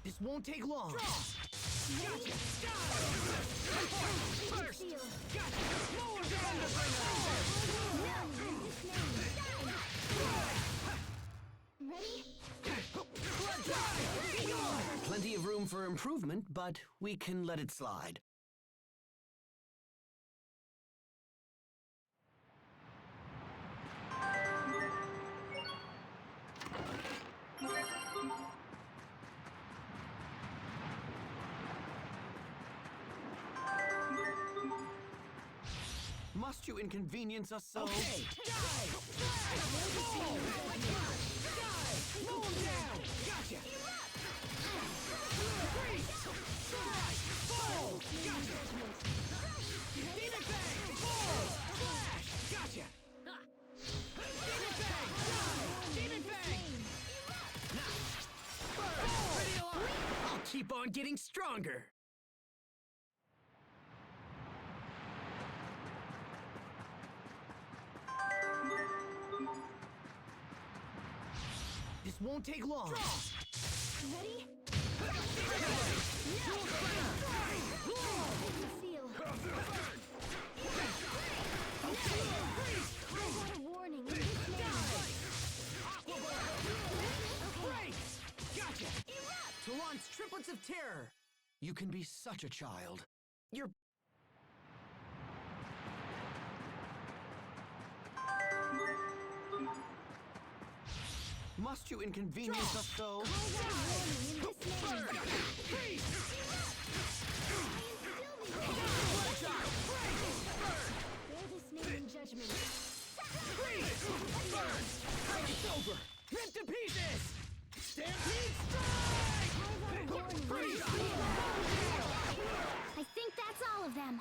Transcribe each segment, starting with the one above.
This won't take long. Draw! Gotcha! First! Gotcha! Lower down! Ready? Plenty of room for improvement, but we can let it slide. Must you inconvenience us so? Okay! Die! Roll! Die! Roll him down! Gotcha! Freeze! Strike! Fall! Gotcha! Demon Bang! Fall! Flash! Gotcha! Demon Bang! Die! Demon Bang! Burn! Ready alarm! I'll keep on getting stronger. This won't take long. Draw! Ready? Seal. I got a warning in this name. Gotcha! To launch triplets of terror. You can be such a child. You're... Must you inconvenience us so? I got a warning in this name. Bear this name in judgment. It's over! Rip to pieces! Stampede strike! I got a warning in this name. I think that's all of them.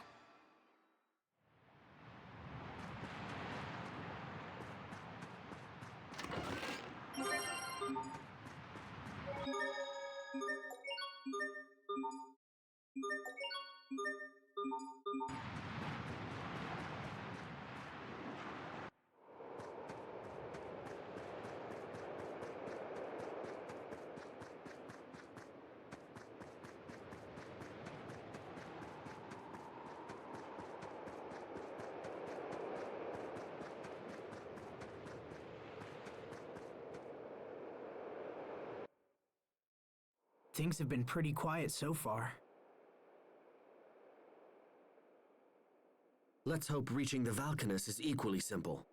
Things have been pretty quiet so far. Let's hope reaching the Valkanus is equally simple.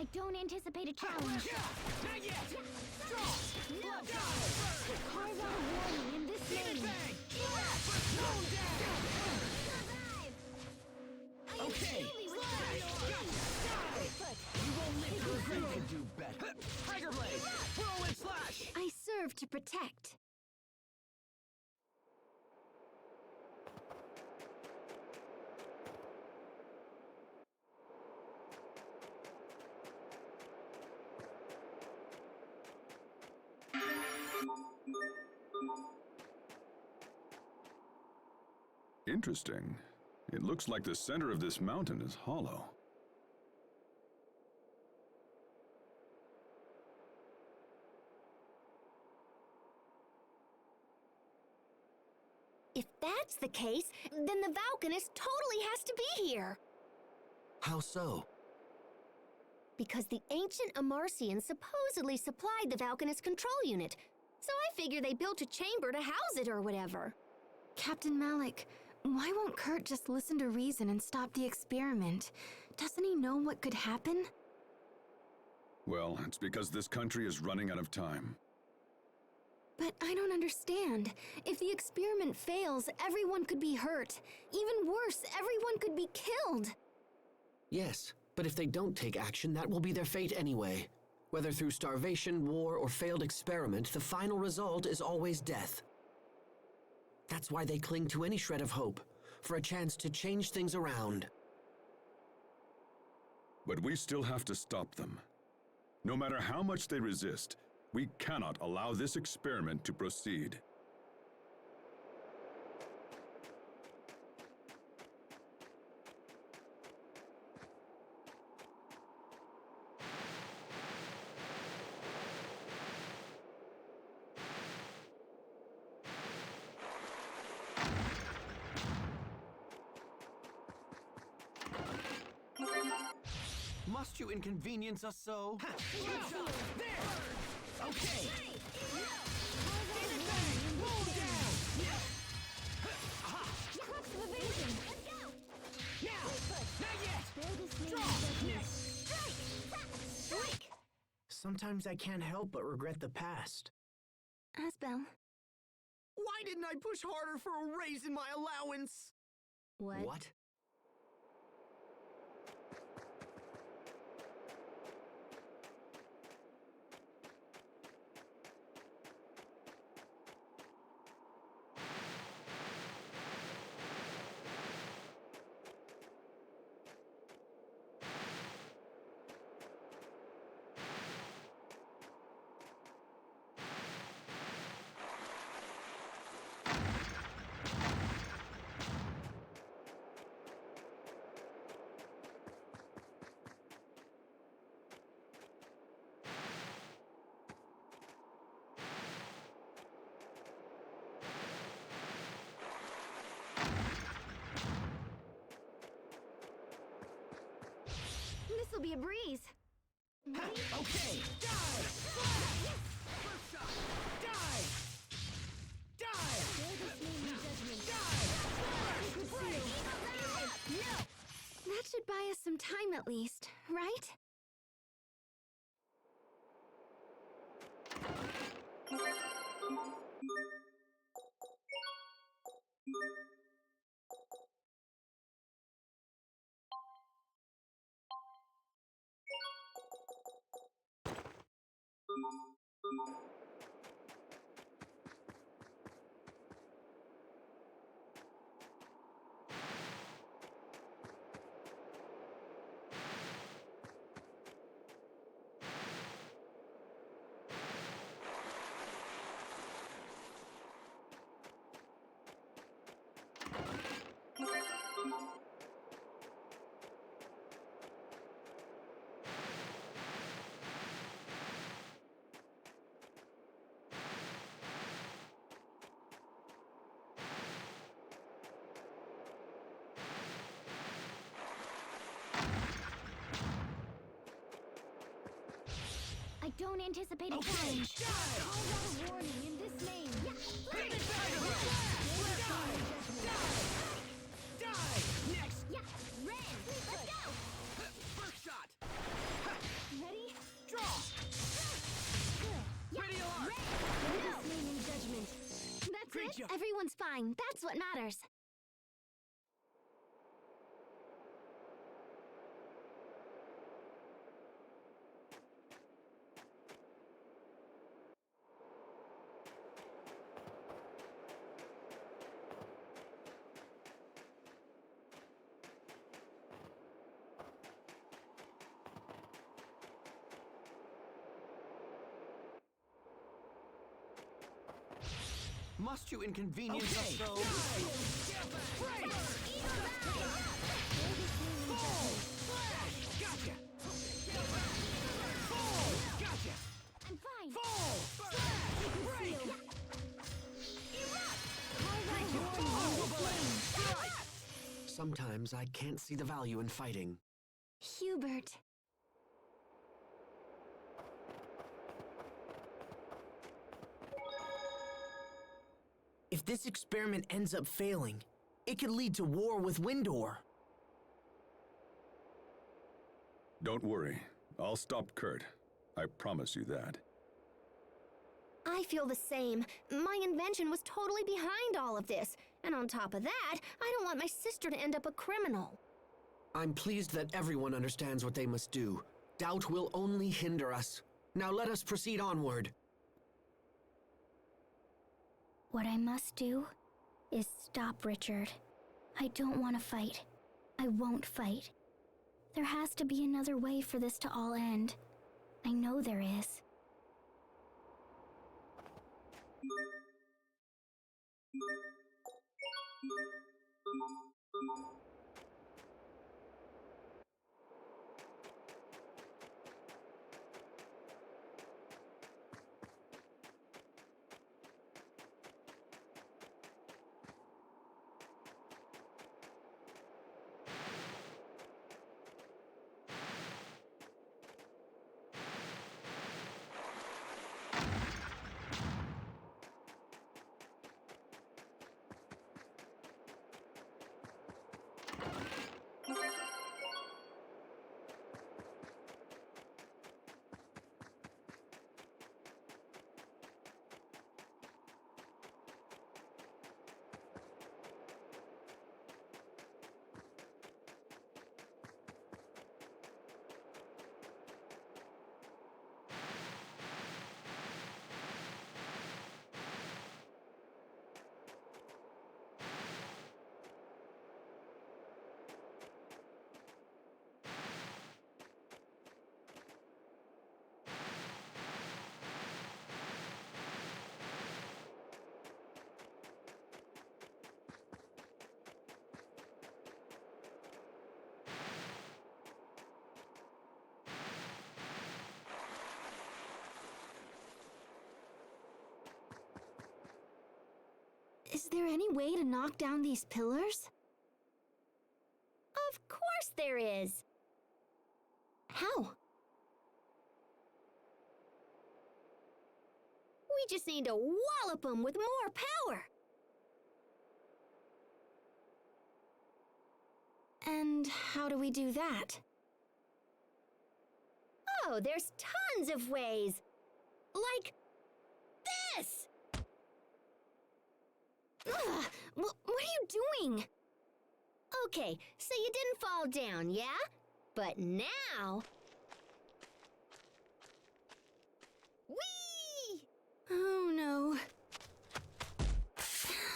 I don't anticipate a challenge. Not yet! Draw! No! Die! Carve out a warning in this Demon name. Fang! Moon down! Survive! I am Okay. truly with Die! You won't live to regret you can do better. Tiger Blade! Whirlwind Slash! I serve to protect. Interesting. It looks like the center of this mountain is hollow. If that's the case, then the Valkanist totally has to be here. How so? Because the ancient Amarcians supposedly supplied the Valkanist control unit. So I figure they built a chamber to house it or whatever. Captain Malik, why won't Kurt just listen to reason and stop the experiment? Doesn't he know what could happen? Well, it's because this country is running out of time. But I don't understand. If the experiment fails, everyone could be hurt. Even worse, everyone could be killed. Yes, but if they don't take action, that will be their fate anyway. Whether through starvation, war, or failed experiment, the final result is always death. That's why they cling to any shred of hope, for a chance to change things around. But we still have to stop them. No matter how much they resist, we cannot allow this experiment to proceed. Must you inconvenience us so? There! Okay! Demon Fang! Moon down! Crux of evasion! Let's go! Now! Not yet! Bear this name Draw! judgment. Next! Strike! Sometimes I can't help but regret the past. Asbel. Why didn't I push harder for a raise in my allowance? What? This'll be a breeze. Okay! Die! First shot! Die! Die! Bear this name judgment. Die! Break! No! That should buy us some time at least, right? I don't anticipate a Okay! challenge. Die! Call out a warning in this name. Demon Fang! Die! Die! Die! Next! Yeah, Ren! Let's go! First shot! fine. That's what matters. Must you inconvenience us so? Gotcha! Gotcha! I'm fine. Sometimes I can't see the value in fighting. Hubert. If this experiment ends up failing, it could lead to war with Windor. Don't worry. I'll stop Kurt. I promise you that. I feel the same. My invention was totally behind all of this. And on top of that, I don't want my sister to end up a criminal. I'm pleased that everyone understands what they must do. Doubt will only hinder us. Now let us proceed onward. What I must do is stop Richard. I don't want to fight. I won't fight. There has to be another way for this to all end. I know there is. Is there any way to knock down these pillars? Of course there is. How? We just need to wallop them with more power. And how do we do that? Oh, there's tons of ways. Like this! Ugh, what are you doing? Okay, so you didn't fall down, yeah? But now... Whee! Oh no.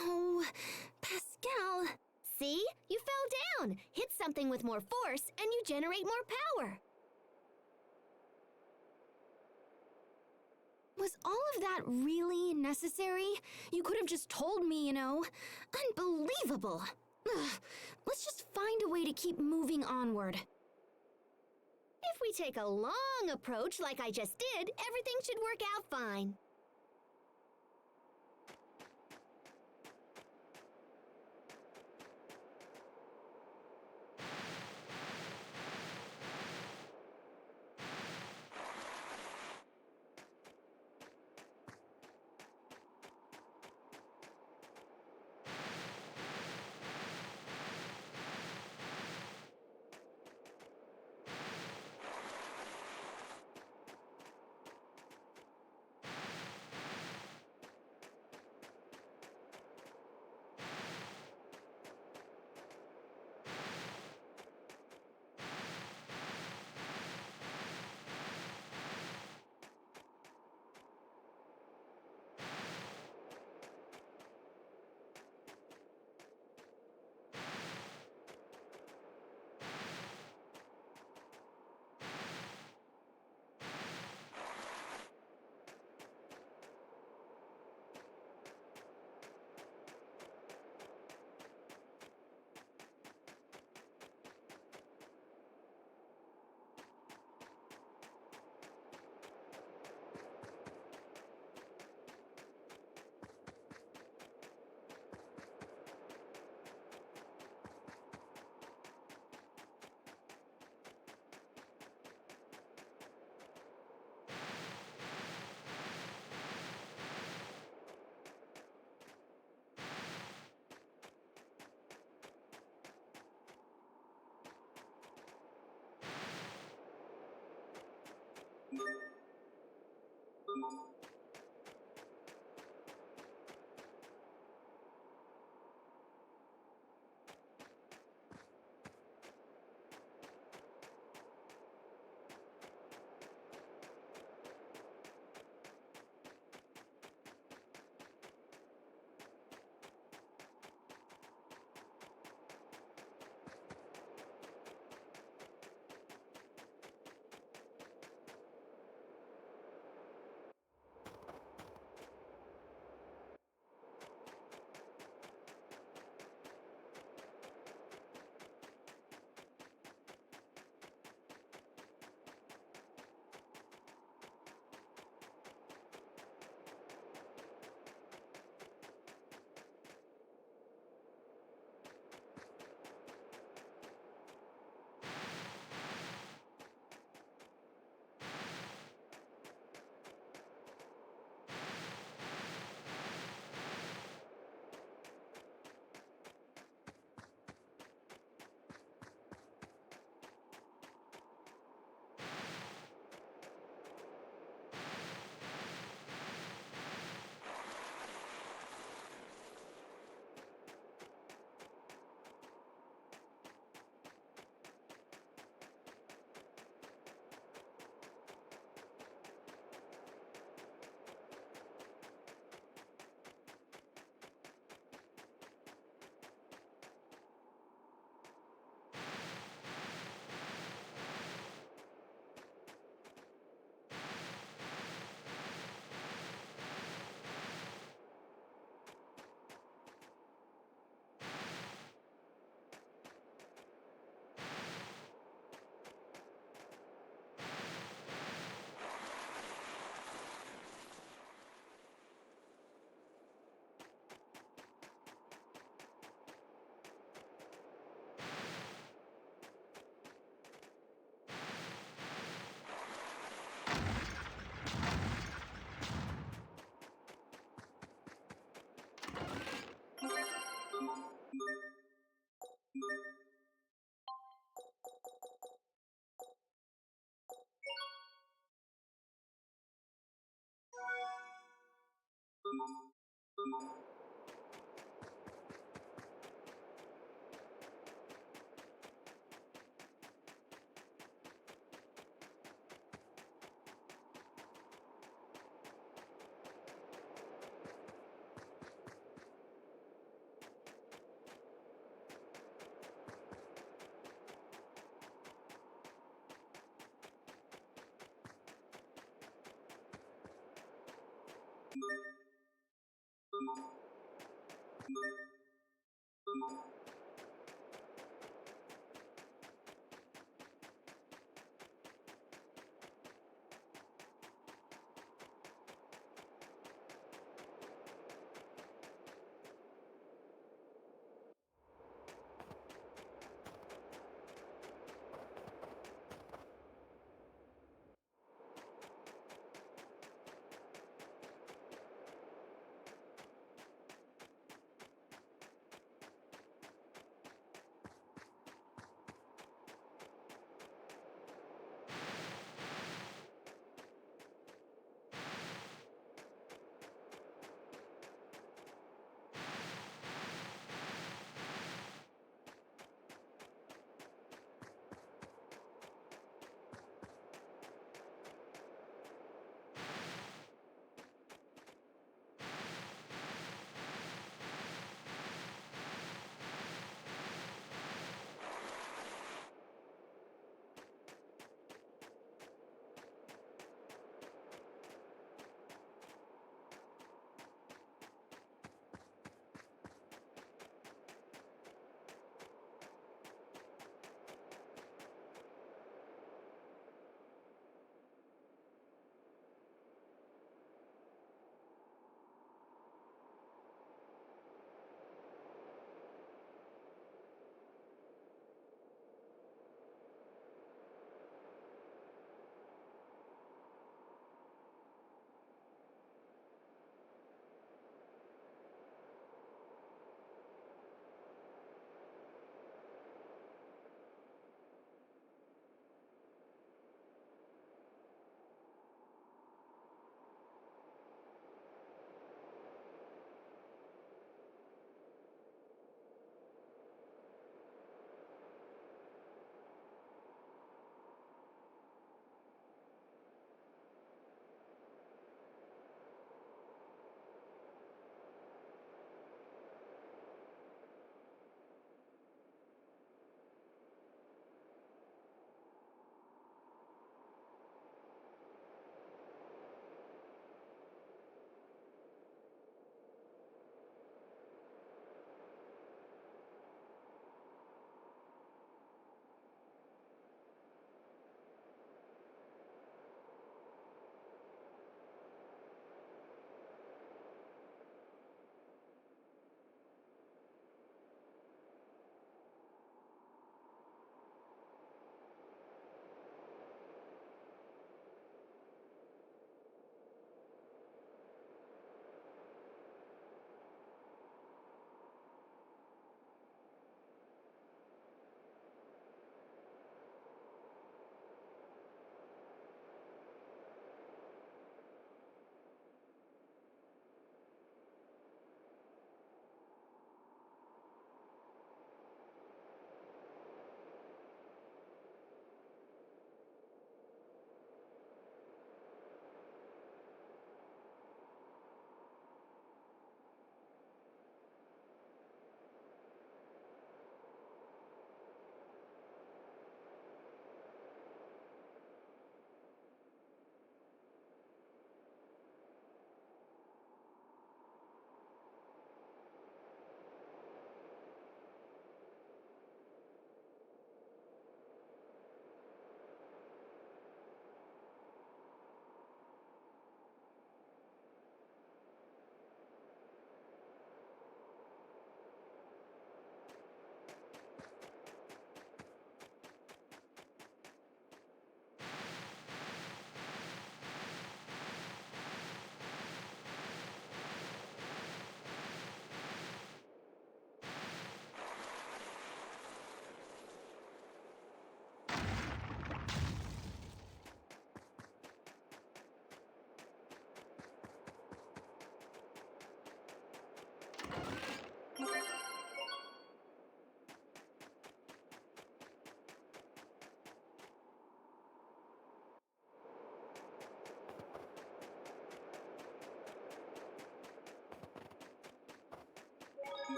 Oh, Pascal. See? You fell down. Hit something with more force, and you generate more power. Was all of that really necessary? You could have just told me, you know. Unbelievable. Ugh. Let's just find a way to keep moving onward. If we take a long approach like I just did, everything should work out fine.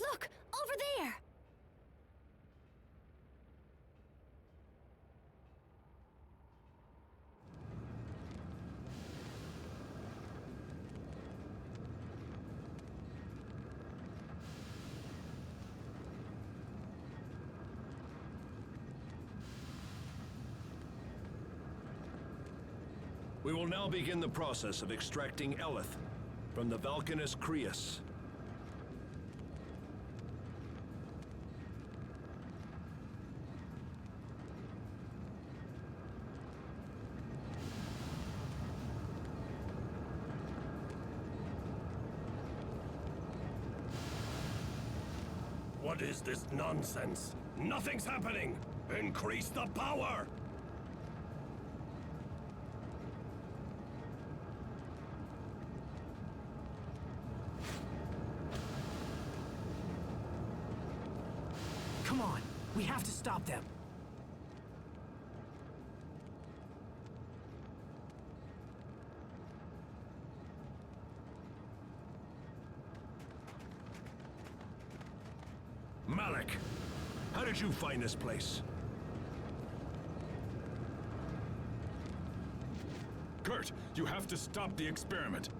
Look! Over there! We will now begin the process of extracting Eleth from the Valkanus Creus. What is this nonsense? Nothing's happening! Increase the power! Come on, we have to stop them. Malik, how did you find this place? Kurt, you have to stop the experiment.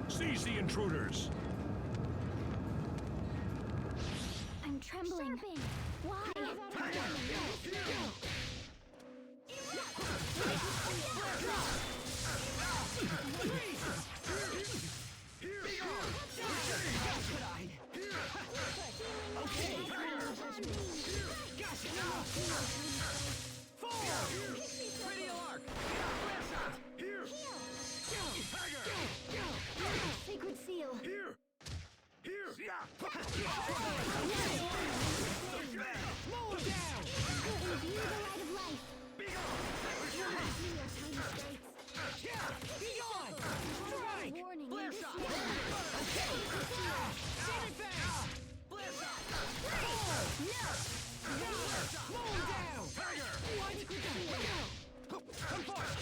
Seize the intruders! I'm trembling. Why? Sacred seal. Here! Imbue the light of life. Warning. Flare shot! Okay. Sonic Bang! Flare shot! Mow him down! Tiger! Come forth!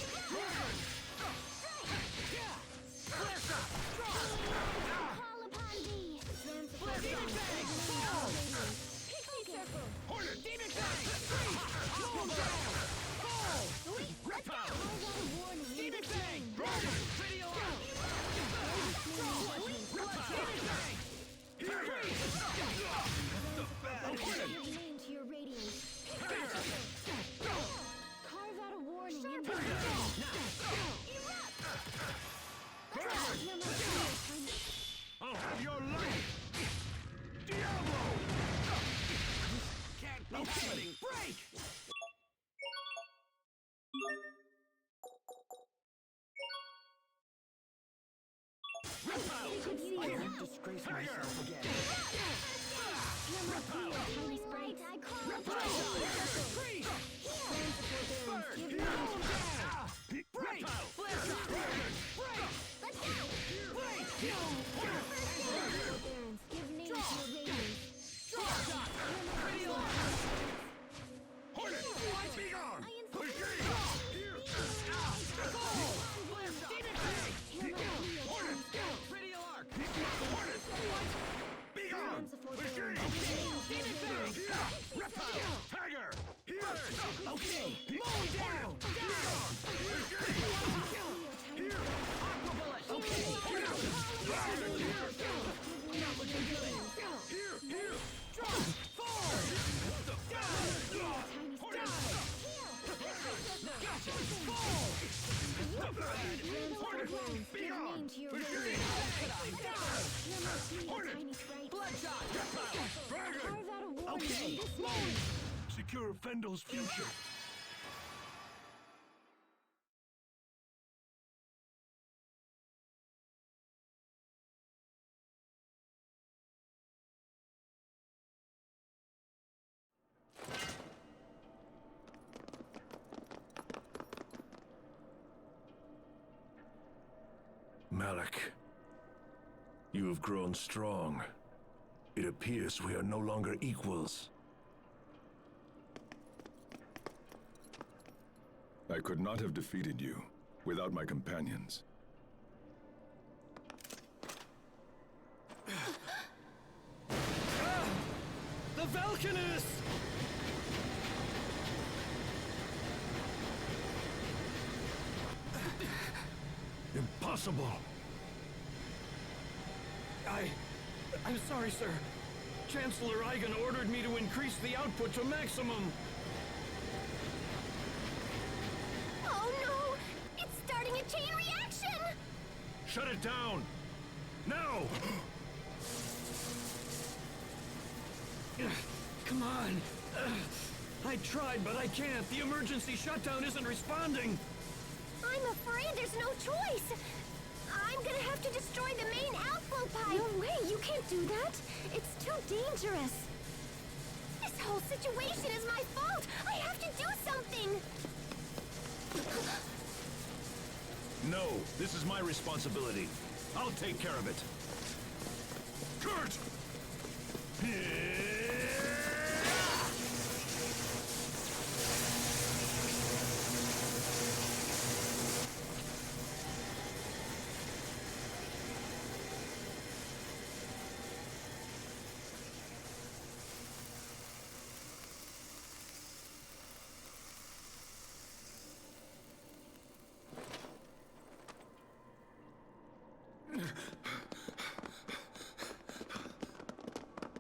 Flare shot! Call upon thee. Demon Bang! Fall! Pixie circle. Hornet! Demon Bang! Freeze! Mow him down! Fall! Reptile! Warning. Demon Bang! Pretty alarm! Demon Bang! Freeze! Give name to your radiance. Carve out a warning in the I'll have your life! Diablo! Can't be happening! Break! I won't disgrace myself again. healing light. I call upon Freeze! Give Mow name. him down! Break! Flare shot! Break! Let's go. Break! Barons, give name to your radiance. Drop shot! Pretty alarm! Hornet! Be gone! I The inflict gate! Here! Fall! Flare shot! Demon Bang! heal my Hornet! Pretty alarm! Hornet! Be gone! The gate! Demon Bang! Reptile! Tiger! Here! Okay! Mow him down! Down! Here! Aqua bullet! Okay! Not looking good! Here! Here! Drop! Fall! Hornet! Gotcha! Fall! Hornet! Be Give gone! name to your The radiance. gate! Down! Tiny sprite. Bloodshot! Dragon! Carve out a warning Okay! in this Mow! Secure Fendel's future. Malik, you have grown strong. It appears we are no longer equals. I could not have defeated you without my companions. The Valkanus! Impossible! I'm sorry, sir. Chancellor Eigen ordered me to increase the output to maximum. Oh no! It's starting a chain reaction! Shut it down! Now! Come on. I tried, but I can't. The emergency shutdown isn't responding. I'm afraid there's no choice. I'm gonna have to destroy the main outflow pipe. No way, you can't do that. It's too dangerous. This whole situation is my fault. I have to do something. No, this is my responsibility. I'll take care of it. Kurt!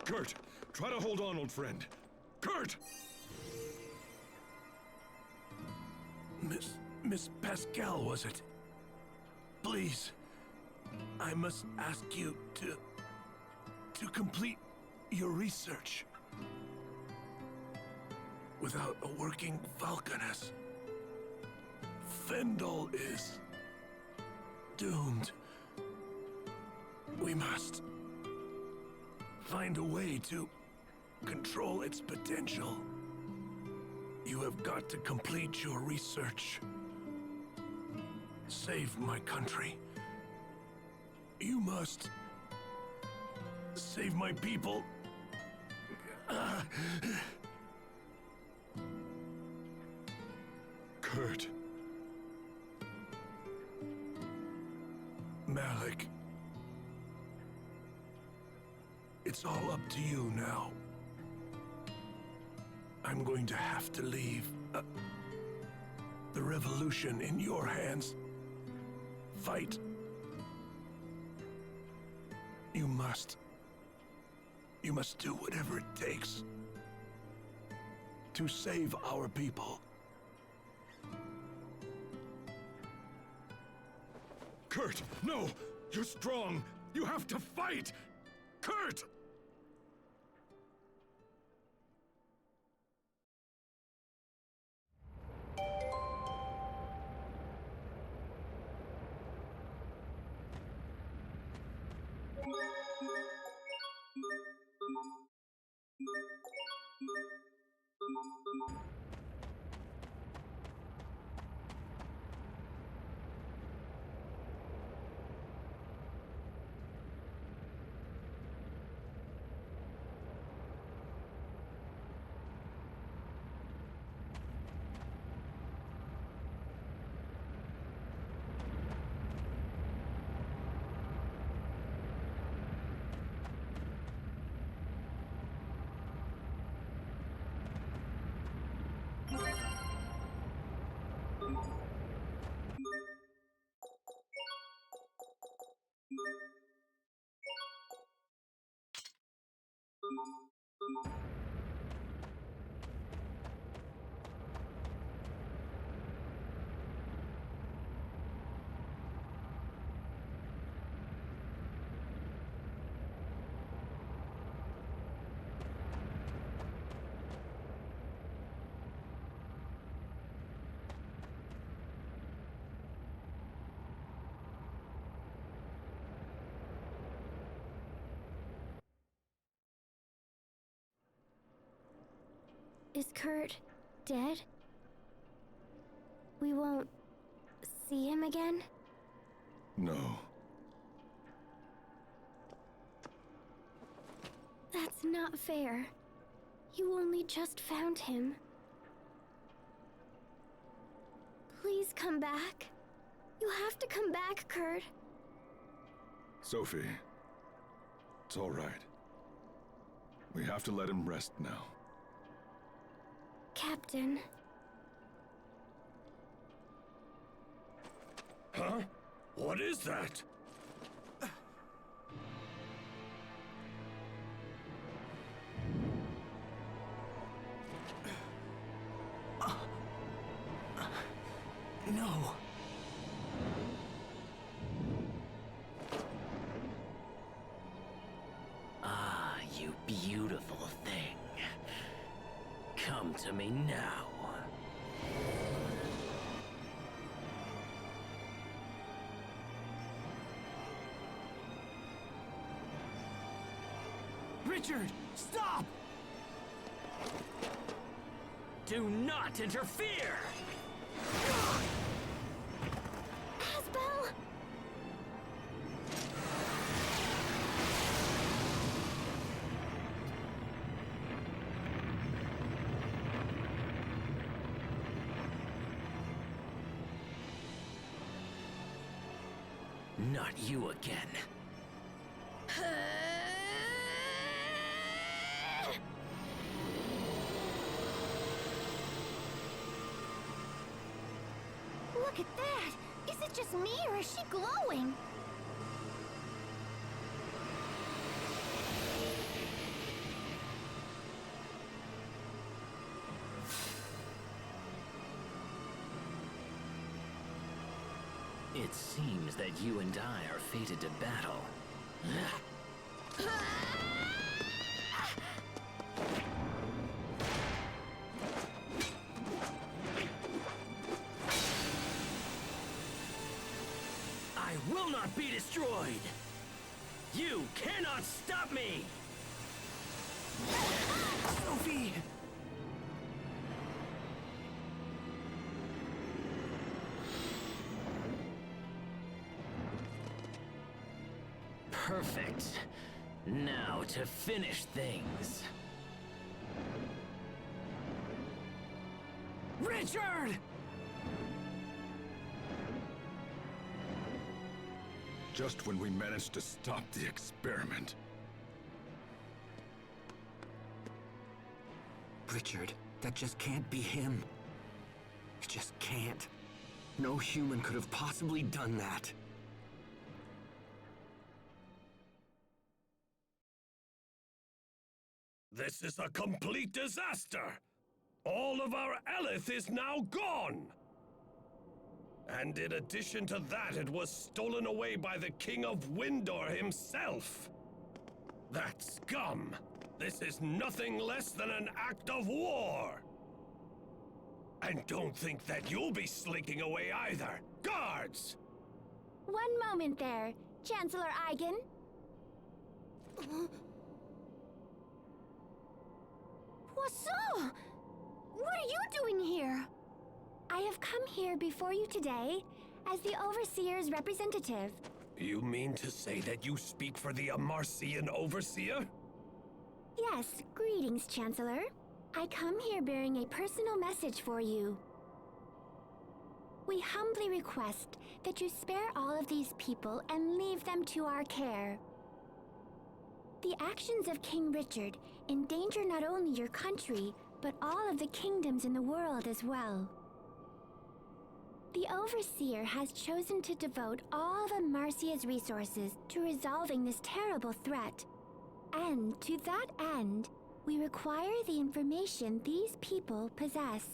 Kurt, try to hold on, old friend. Kurt! Miss Pascal, was it? Please, I must ask you to complete your research. Without a working Valkanus, Fendel is doomed. We must find a way to control its potential. You have got to complete your research. Save my country. You must save my people. Kurt. Malik. It's all up to you now. I'm going to have to leave the revolution in your hands. Fight. You must. You must do whatever it takes to save our people. Kurt, no! You're strong! You have to fight! Kurt! Is Kurt dead? We won't see him again? No. not fair. You only just found him. Please come back. You have to come back, Kurt. Sophie, it's all right. We have to let him rest now. Captain. Huh? What is that? No. Ah, you beautiful thing. Come to me now. Richard, stop! Do not interfere! Asbel! Not you again. Look at that! Is it just me or is she glowing? It seems that you and I are fated to battle. I will not be destroyed! You cannot stop me! Sophie! Perfect. Now to finish things. Richard! Just when we managed to stop the experiment. Richard, that just can't be him. It just can't. No human could have possibly done that. This is a complete disaster! All of our Elith is now gone! And in addition to that, it was stolen away by the King of Windor himself! That scum! This is nothing less than an act of war! And don't think that you'll be slinking away either! Guards! One moment there, Chancellor Eigen. Poisson! What are you doing here? I have come here before you today as the Overseer's representative. You mean to say that you speak for the Amarcian Overseer? Yes, greetings, Chancellor. I come here bearing a personal message for you. We humbly request that you spare all of these people and leave them to our care. The actions of King Richard endanger not only your country, but all of the kingdoms in the world as well. The Overseer has chosen to devote all of Amarcia's resources to resolving this terrible threat. And to that end, we require the information these people possess.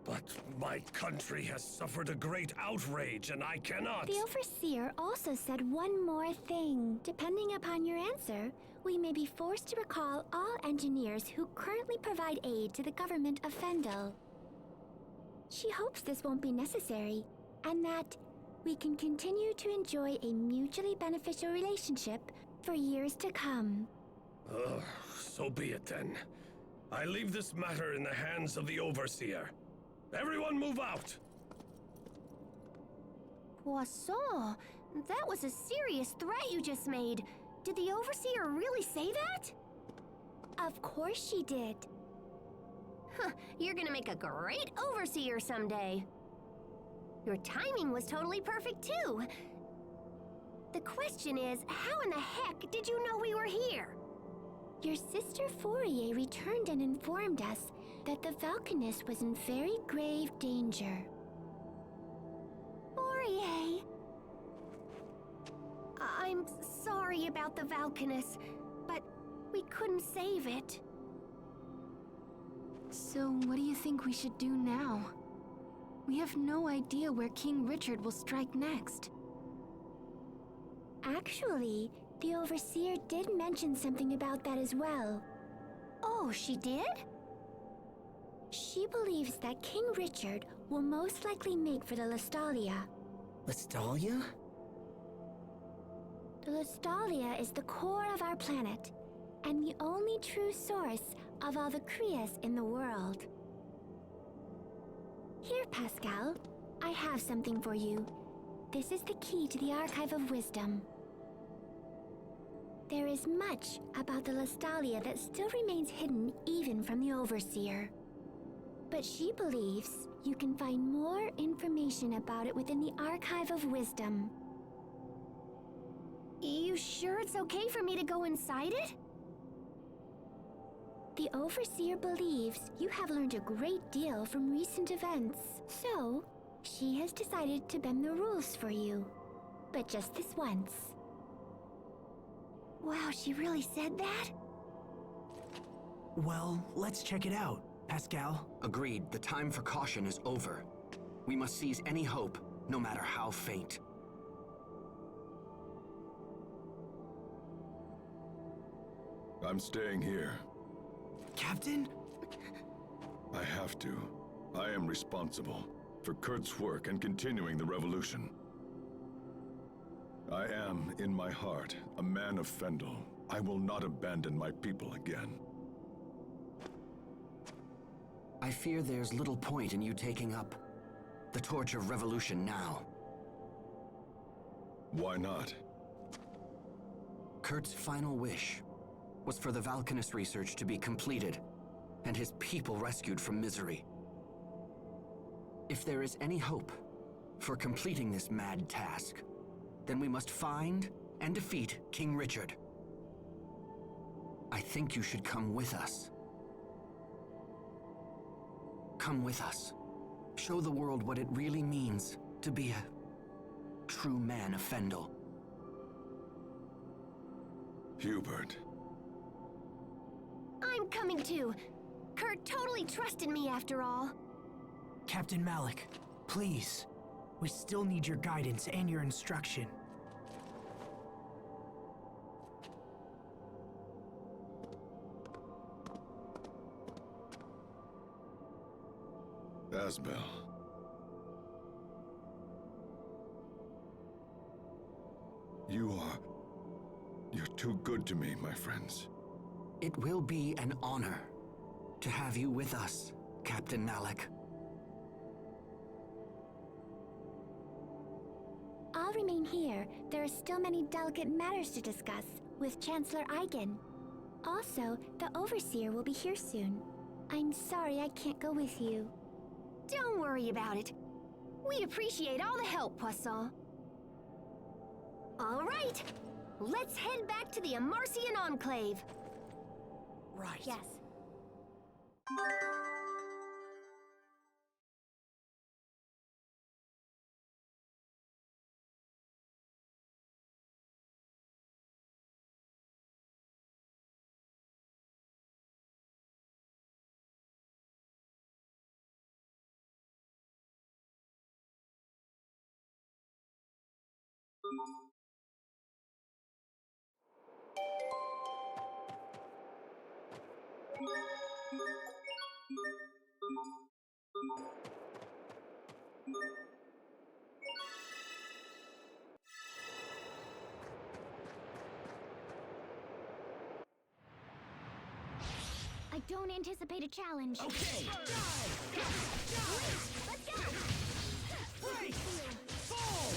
But my country has suffered a great outrage, and I cannot... The Overseer also said one more thing. Depending upon your answer, we may be forced to recall all engineers who currently provide aid to the government of Fendel. She hopes this won't be necessary, and that we can continue to enjoy a mutually beneficial relationship for years to come. So be it then. I leave this matter in the hands of the Overseer. Everyone move out! Poisson, that was a serious threat you just made. Did the Overseer really say that? Of course she did. Huh, you're gonna make a great Overseer someday. Your timing was totally perfect, too. The question is, how in the heck did you know we were here? Your sister Fourier returned and informed us that the Valkanist was in very grave danger. Fourier! I'm sorry about the Valkanist, but we couldn't save it. So what do you think we should do now? We have no idea where King Richard will strike next. Actually, the Overseer did mention something about that as well. Oh, she did? She believes that King Richard will most likely make for the Lestalia. Lestalia? The Lestalia is the core of our planet, and the only true source of all the Krias in the world. Here, Pascal, I have something for you. This is the key to the Archive of Wisdom. There is much about the Lestalia that still remains hidden even from the Overseer. But she believes you can find more information about it within the Archive of Wisdom. You sure it's okay for me to go inside it? The Overseer believes you have learned a great deal from recent events, so she has decided to bend the rules for you. But just this once. Wow, she really said that? Well, let's check it out, Pascal. Agreed, the time for caution is over. We must seize any hope, no matter how faint. I'm staying here. Captain? I have to. I am responsible for Kurt's work and continuing the revolution. I am, in my heart, a man of Fendel. I will not abandon my people again. I fear there's little point in you taking up the torch of revolution now. Why not? Kurt's final wish was for the Valkanist research to be completed and his people rescued from misery. If there is any hope for completing this mad task, then we must find and defeat King Richard. I think you should come with us. Come with us. Show the world what it really means to be a true man of Fendel. Hubert. I'm coming too. Kurt totally trusted me after all. Captain Malik, please. We still need your guidance and your instruction. Asbel. You're too good to me, my friends. It will be an honor to have you with us, Captain Malik. I'll remain here. There are still many delicate matters to discuss with Chancellor Eigen. Also, the Overseer will be here soon. I'm sorry I can't go with you. Don't worry about it. We'd appreciate all the help, Poisson. All right, let's head back to the Amarcian Enclave. Right. Yes. I don't anticipate a challenge. Okay. Let's go! Break! Fall!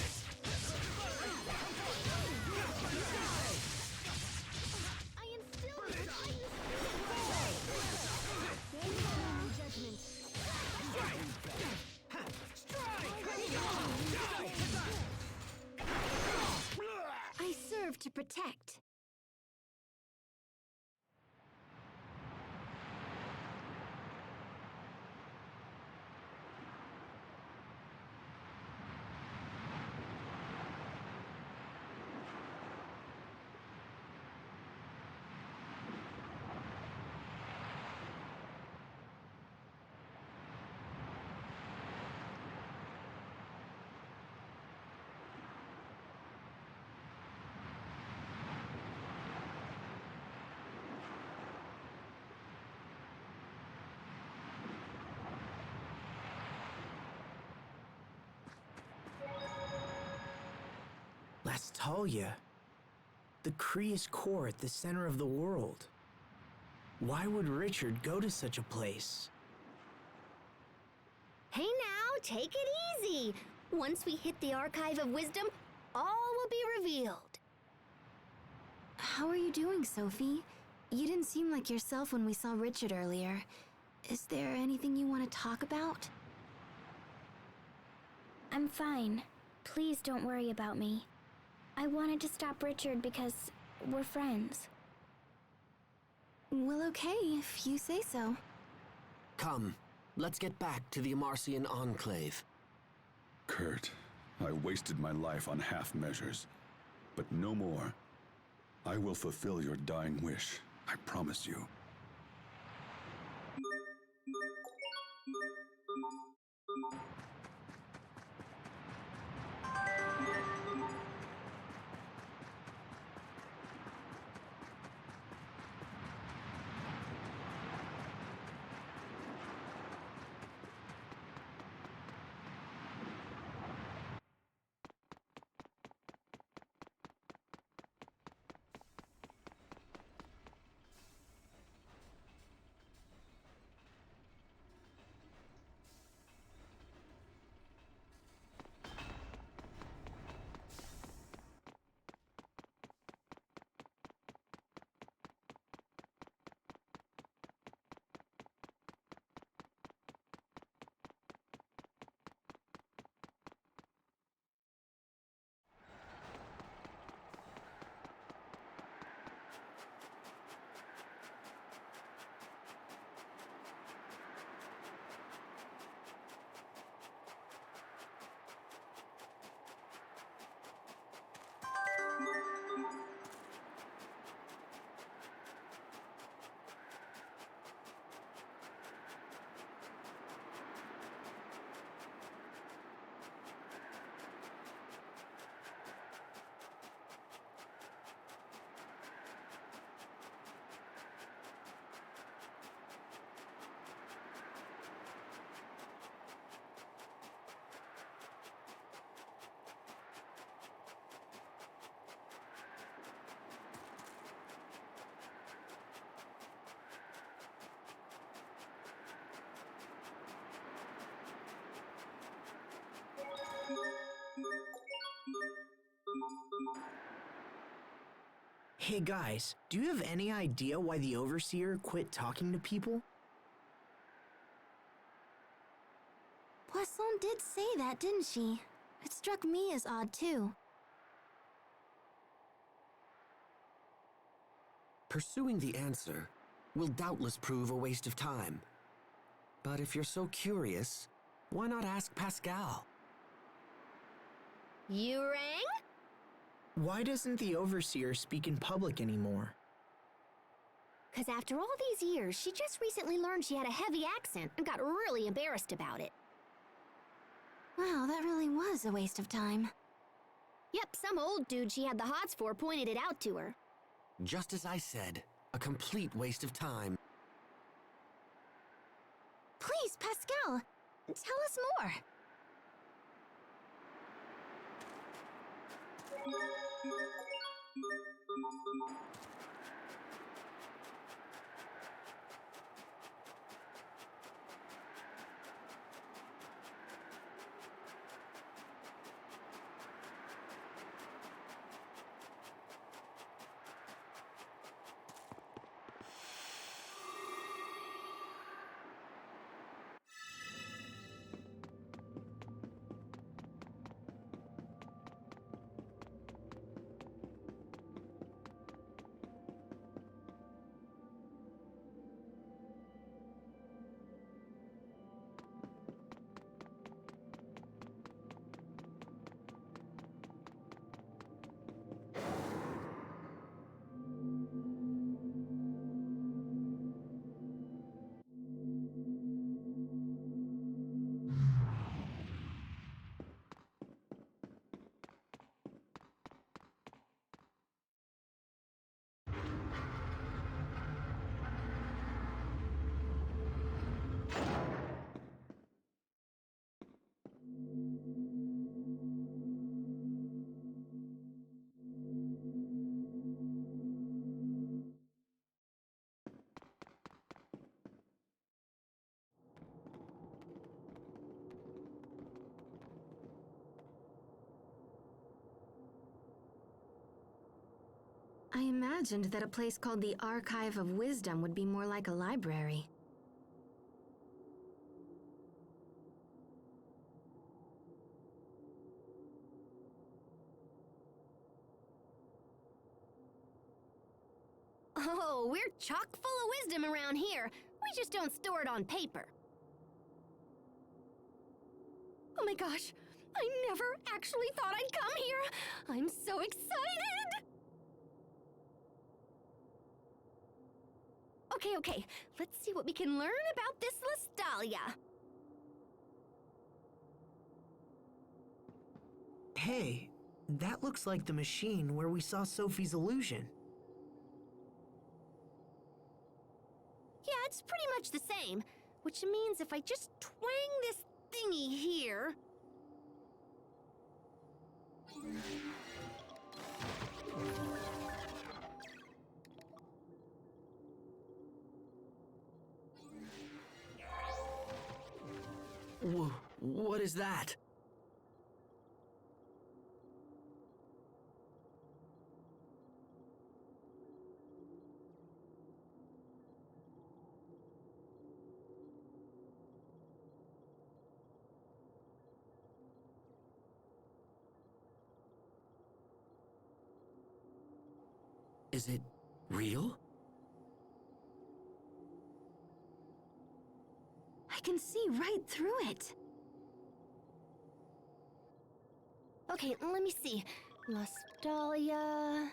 protect. Lastalia, the Kreus core at the center of the world. Why would Richard go to such a place? Hey now, take it easy. Once we hit the Archive of Wisdom, all will be revealed. How are you doing, Sophie? You didn't seem like yourself when we saw Richard earlier. Is there anything you want to talk about? I'm fine. Please don't worry about me. I wanted to stop Richard because we're friends. Well, okay, if you say so. Come, let's get back to the Amarcian Enclave. Kurt, I wasted my life on half measures, but no more. I will fulfill your dying wish, I promise you. Hey guys, do you have any idea why the Overseer quit talking to people? Poisson did say that, didn't she? It struck me as odd, too. Pursuing the answer will doubtless prove a waste of time. But if you're so curious, why not ask Pascal? You rang? Why doesn't the Overseer speak in public anymore? Because after all these years, she just recently learned she had a heavy accent and got really embarrassed about it. Wow, that really was a waste of time. Yep, some old dude she had the hots for pointed it out to her. Just as I said, a complete waste of time. Please, Pascal, tell us more. I imagined that a place called the Archive of Wisdom would be more like a library. Oh, we're chock full of wisdom around here. We just don't store it on paper. Oh my gosh, I never actually thought I'd come here. I'm so excited! Okay, let's see what we can learn about this Lestalia. Hey, that looks like the machine where we saw Sophie's illusion. Yeah, it's pretty much the same, which means if I just twang this thingy here... What is that? Is it real? I can see right through it. Okay, let me see. Lestalia...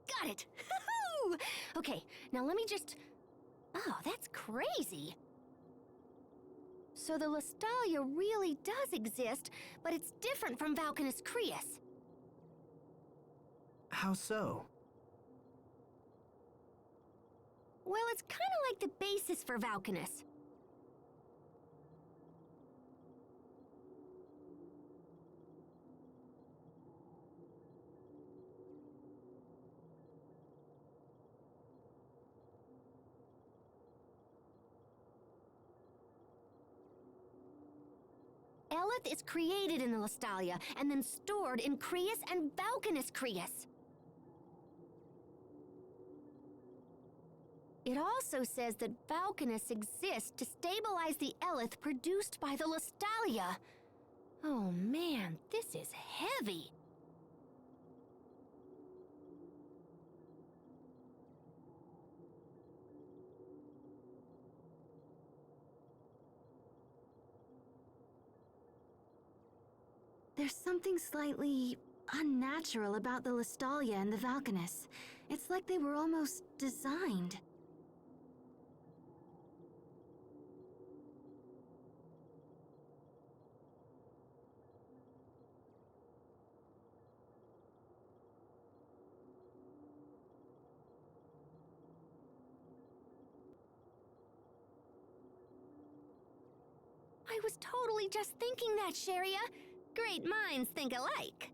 Got it! Okay, now let me just... Oh, that's crazy. So the Lestalia really does exist, but it's different from Valkanus Creus. How so? Well, it's kind of like the basis for Valkanus. Eleth is created in the Lestalia and then stored in Creus and Valkanus Creus. It also says that Valkanus exists to stabilize the Eleth produced by the Lestalia. Oh man, this is heavy. There's something slightly unnatural about the Lestalia and the Valkanus. It's like they were almost designed. I was totally just thinking that, Sharia. Great minds think alike.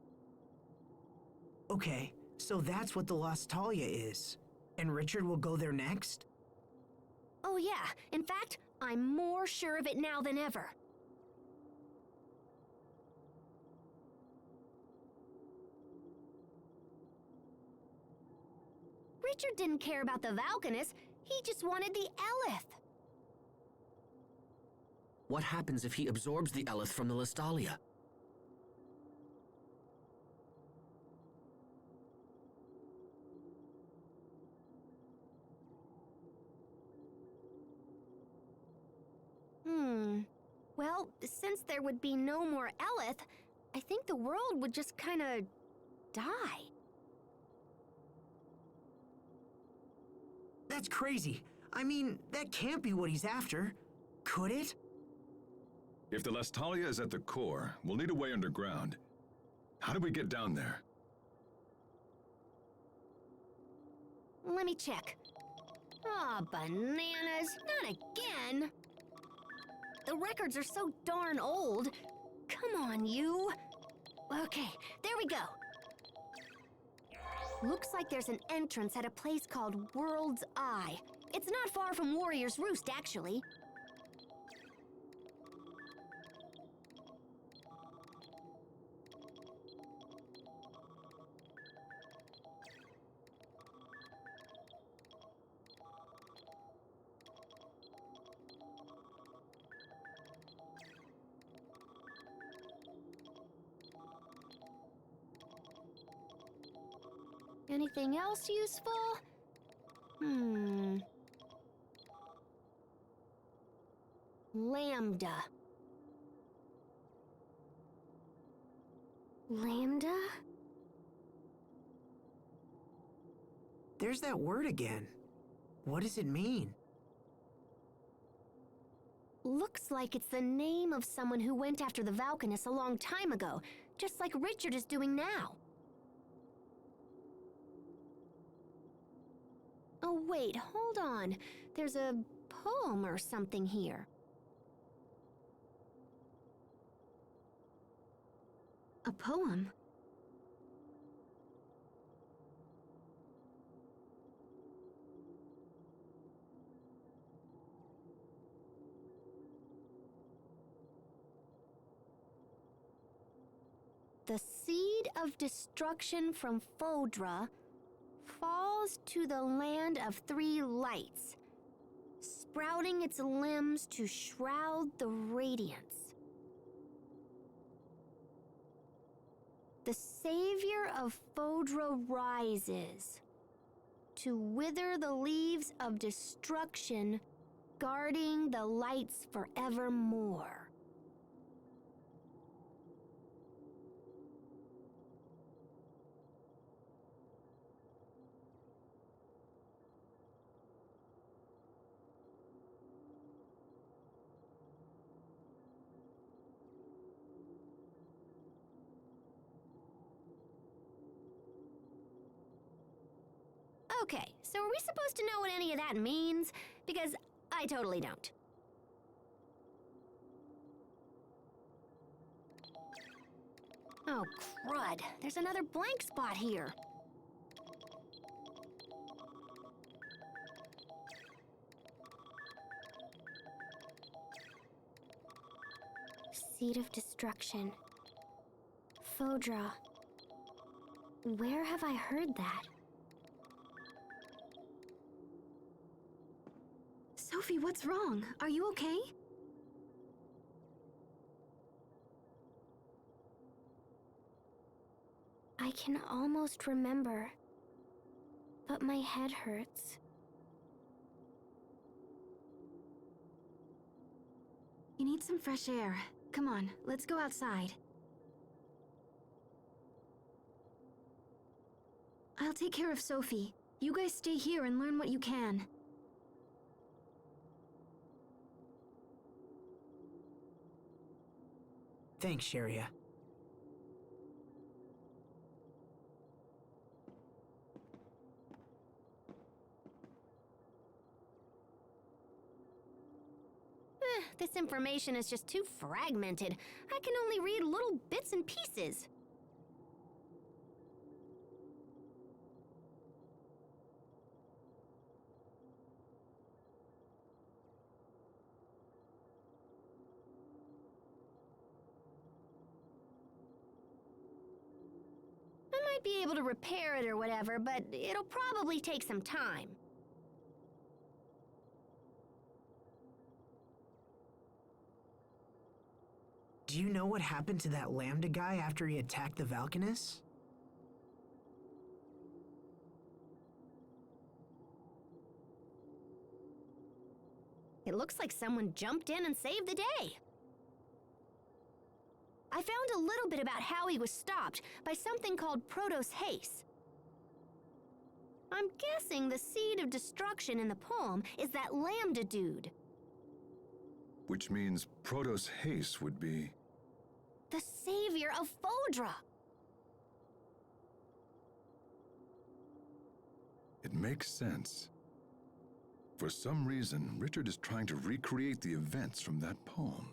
Okay, so that's what the Lestalia is. And Richard will go there next? Oh yeah, in fact, I'm more sure of it now than ever. Richard didn't care about the Valkanus, he just wanted the Eleth. What happens if he absorbs the Eleth from the Lestalia? Well, since there would be no more Eleth, I think the world would just kinda... die. That's crazy. I mean, that can't be what he's after. Could it? If the Lestalia is at the core, we'll need a way underground. How do we get down there? Let me check. Aw, bananas. Not again. The records are so darn old. Come on, you. Okay, there we go. Looks like there's an entrance at a place called World's Eye. It's not far from Warrior's Roost, actually. Anything else useful? Lambda. Lambda? There's that word again. What does it mean? Looks like it's the name of someone who went after the Valkanus a long time ago, just like Richard is doing now. Oh wait, hold on. There's a poem or something here. A poem? The seed of destruction from Fodra falls to the land of three lights, sprouting its limbs to shroud the radiance. The savior of Fodra rises to wither the leaves of destruction, guarding the lights forevermore. Okay, so are we supposed to know what any of that means? Because I totally don't. Oh, crud. There's another blank spot here. Seed of destruction. Fodra. Where have I heard that? Sophie, what's wrong? Are you okay? I can almost remember, but my head hurts. You need some fresh air. Come on, let's go outside. I'll take care of Sophie. You guys stay here and learn what you can. Thanks, Sharia. This information is just too fragmented. I can only read little bits and pieces. I might be able to repair it or whatever, but it'll probably take some time. Do you know what happened to that Lambda guy after he attacked the Valkanus? It looks like someone jumped in and saved the day. I found a little bit about how he was stopped by something called Protos Haste. I'm guessing the seed of destruction in the poem is that Lambda dude. Which means Protos Haste would be... The savior of Fodra! It makes sense. For some reason, Richard is trying to recreate the events from that poem.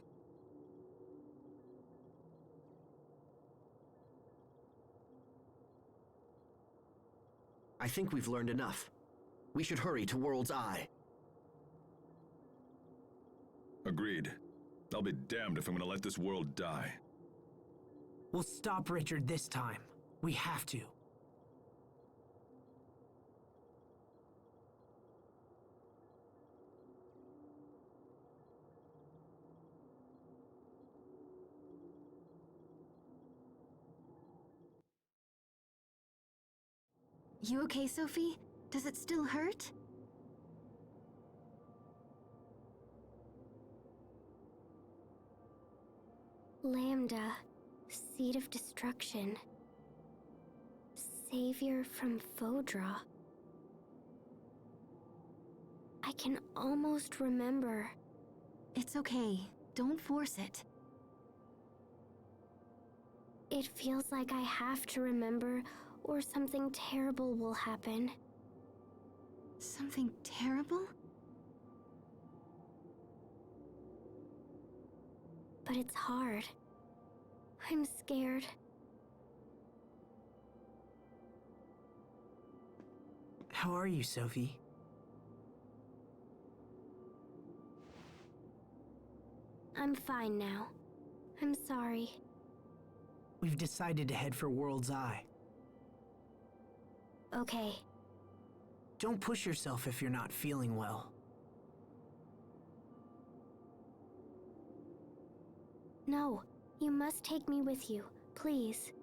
I think we've learned enough. We should hurry to World's Eye. Agreed. I'll be damned if I'm gonna let this world die. We'll stop Richard this time. We have to. You okay, Sophie? Does it still hurt? Lambda, seed of destruction. Savior from Fodra. I can almost remember. It's okay. Don't force it. It feels like I have to remember, or something terrible will happen. Something terrible? But it's hard. I'm scared. How are you, Sophie? I'm fine now. I'm sorry. We've decided to head for World's Eye. Okay. Don't push yourself if you're not feeling well. No, you must take me with you, please.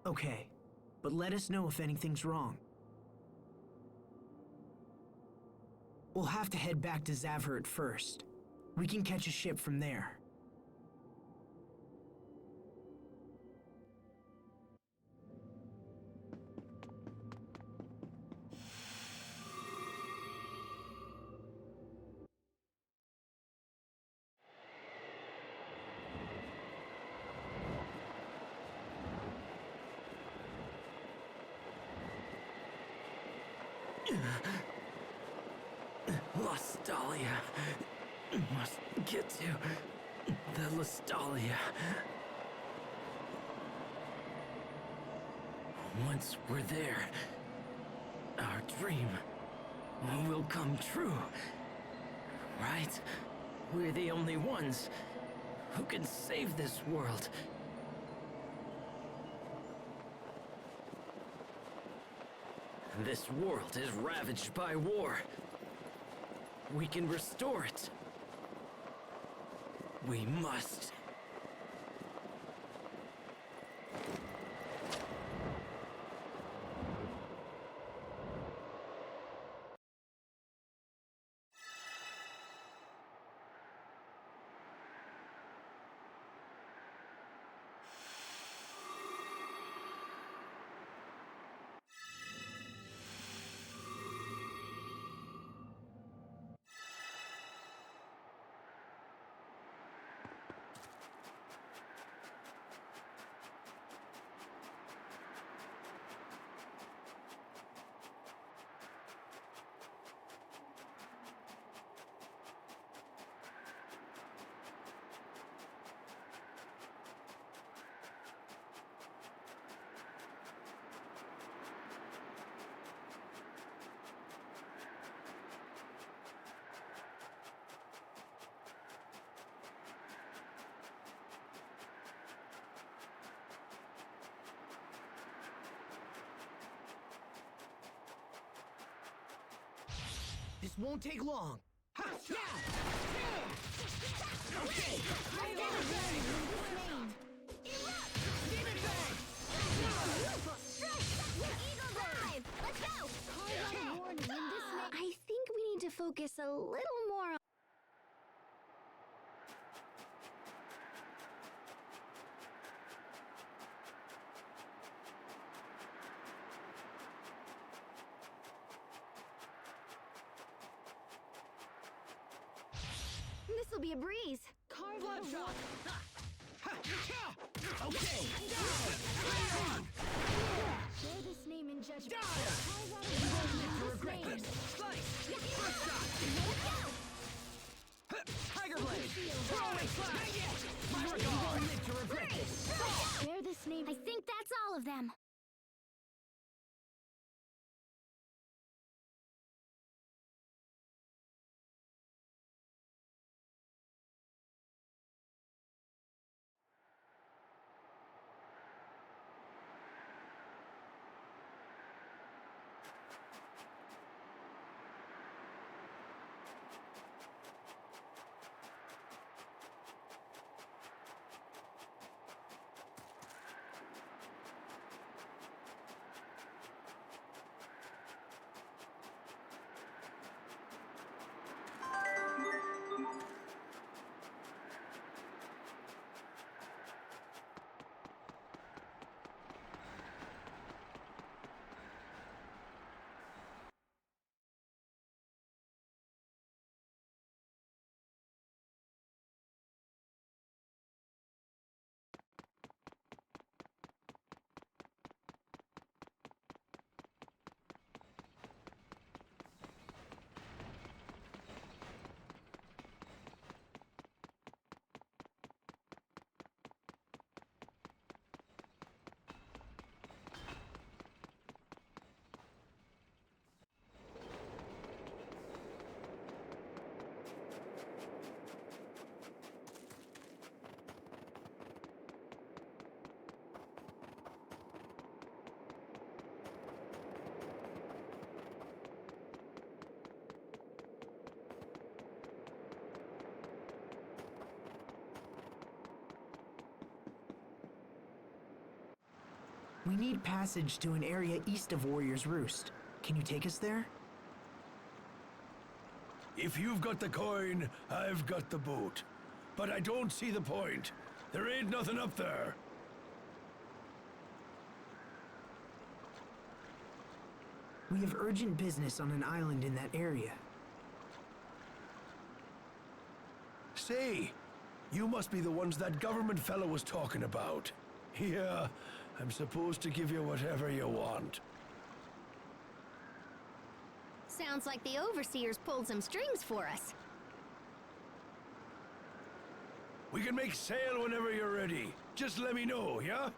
Okay, but let us know if anything's wrong. We'll have to head back to Zavhert first. We can catch a ship from there. Lostalia. Must get to the Lostalia. Once we're there, our dream will come true. Right? We're the only ones who can save this world. This world is ravaged by war. We can restore it. We must. This won't take long. Okay. Eagle dive! Let's go! I think we need to focus a little more on... This'll be a breeze. Carve out a wall. Okay. Bear this name in judgment. Carve out a You wall won't live to with regret this name. this. Slice. First shot. Tiger Blade. Throwaway slash. My regard. You won't live to regret this. Bear this name. I think that's all of them. We need passage to an area east of Warrior's Roost. Can you take us there? If you've got the coin, I've got the boot. But I don't see the point. There ain't nothing up there. We have urgent business on an island in that area. Say, you must be the ones that government fellow was talking about. Yeah, I'm supposed to give you whatever you want. Sounds like the Overseers pulled some strings for us. We can make sail whenever you're ready. Just let me know, yeah?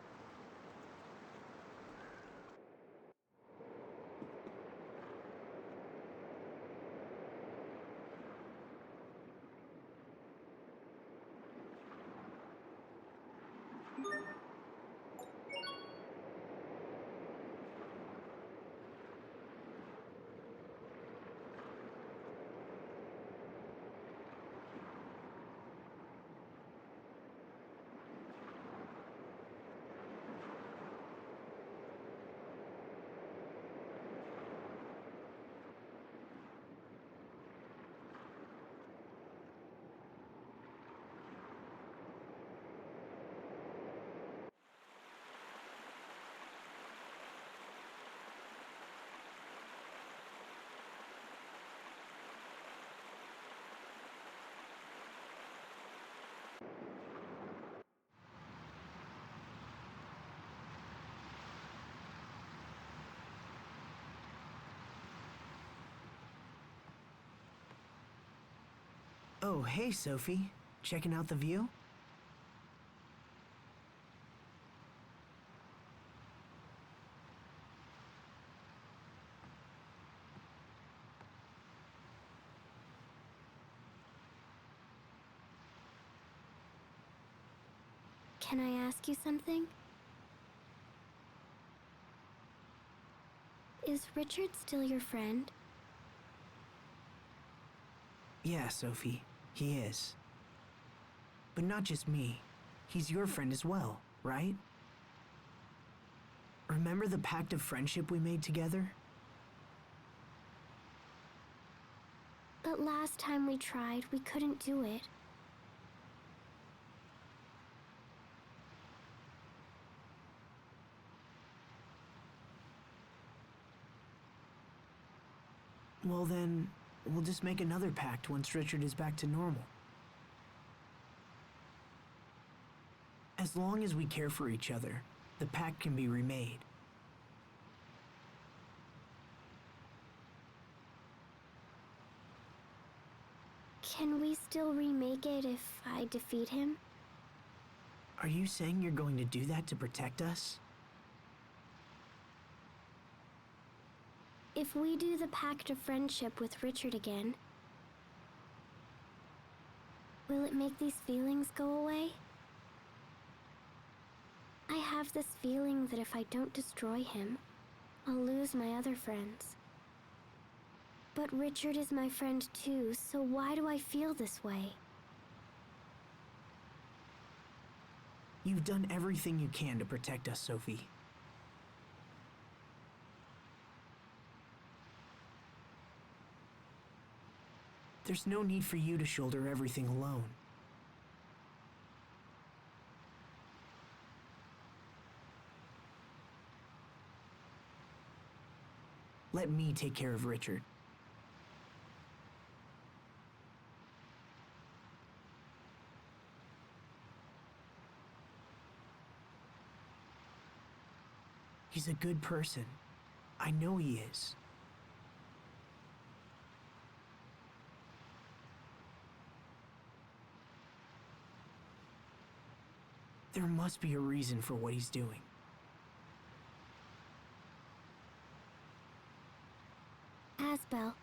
Oh, hey, Sophie. Checking out the view? Can I ask you something? Is Richard still your friend? Yeah, Sophie, he is. But not just me. He's your friend as well, right? Remember the pact of friendship we made together? But last time we tried, we couldn't do it. Well then, we'll just make another pact once Richard is back to normal. As long as we care for each other, the pact can be remade. Can we still remake it if I defeat him? Are you saying you're going to do that to protect us? If we do the pact of friendship with Richard again, will it make these feelings go away? I have this feeling that if I don't destroy him, I'll lose my other friends. But Richard is my friend too, so why do I feel this way? You've done everything you can to protect us, Sophie. There's no need for you to shoulder everything alone. Let me take care of Richard. He's a good person. I know he is. There must be a reason for what he's doing. Asbel.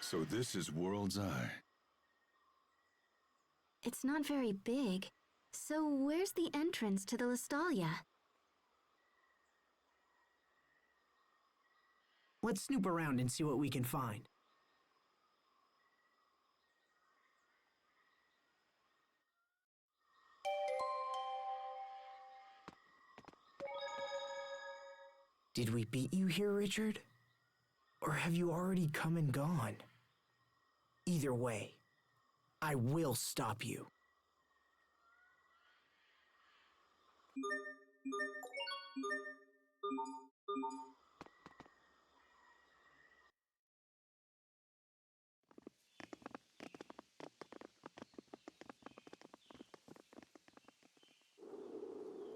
So this is World's Eye. It's not very big. So where's the entrance to the Lestalia? Let's snoop around and see what we can find. Did we beat you here, Richard? Or have you already come and gone? Either way, I will stop you.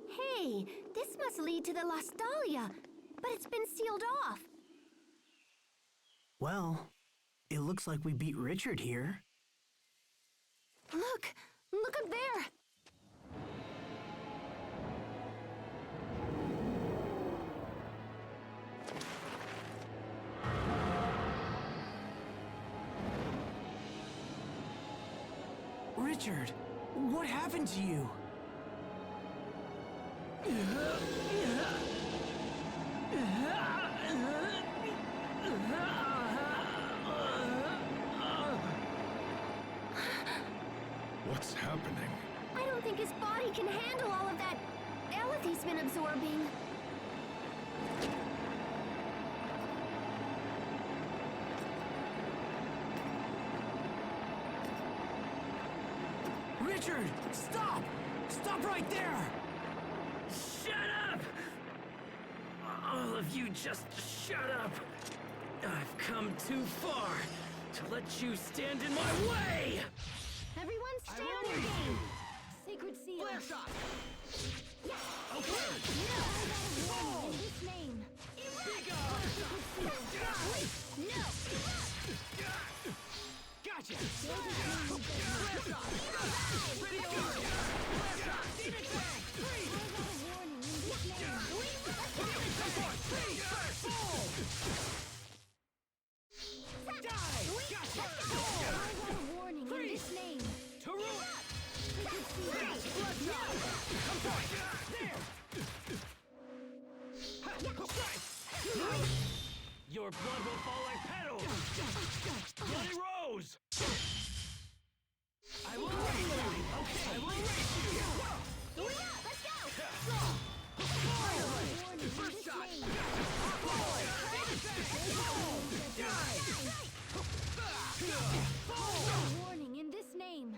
Hey, this must lead to the Lestalia, but it's been sealed off. Well, it looks like we beat Richard here. Look! Look up there! Richard, what happened to you? What's happening? I don't think his body can handle all of that Eleth he's been absorbing. Richard, stop! Stop right there! Shut up! All of you just shut up! I've come too far to let you stand in my way! Everyone stay on your game! Sacred seal! Flare shot! Yes! Okay! No! In his name! Big No! Gotcha! Flare shot! Pretty hard! Flare shot! Demon Fang! Freeze! Freeze! Fall! Die! Gotcha! I got a warning in his name! To ruin! Your blood will fall like petals! Bloody Rose! I will race you! Okay, I will race you! Here we go! Let's go! First shot! Warning in this name.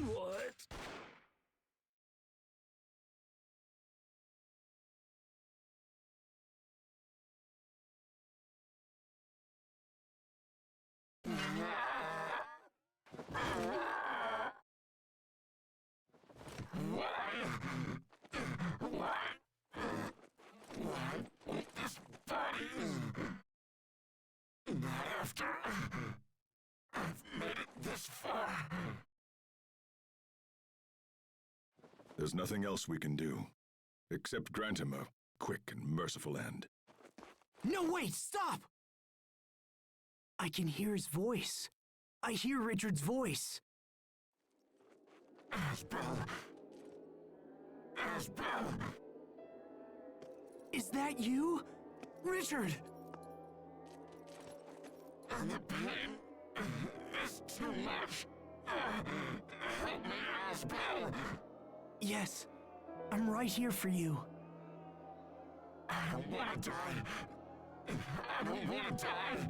What? There's nothing else we can do, except grant him a quick and merciful end. No, wait, stop! I can hear his voice. I hear Richard's voice. Asbel. Is that you? Richard! And the pain is too much. Help me, Asbel. Yes, I'm right here for you. I don't want to die. I don't want to die.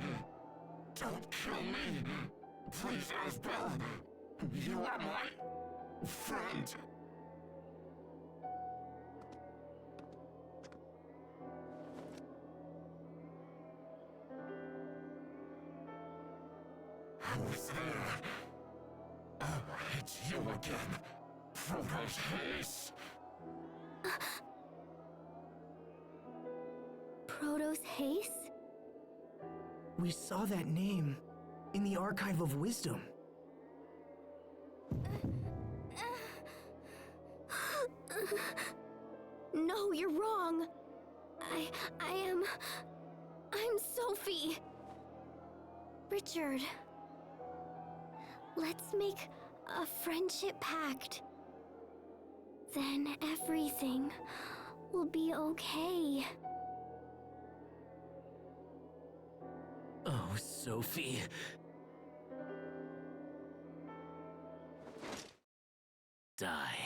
Don't kill me. Please, Asbel. You are my friend. Who's there? Oh, it's you again. Protos Haze. Protos Haze? We saw that name in the Archive of Wisdom. No, you're wrong. I'm Sophie. Richard. Let's make a friendship pact. Then everything will be okay. Oh, Sophie. Die.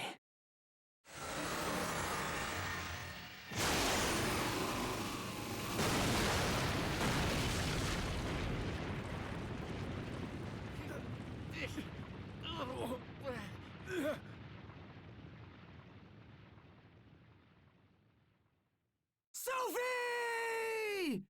Sophie!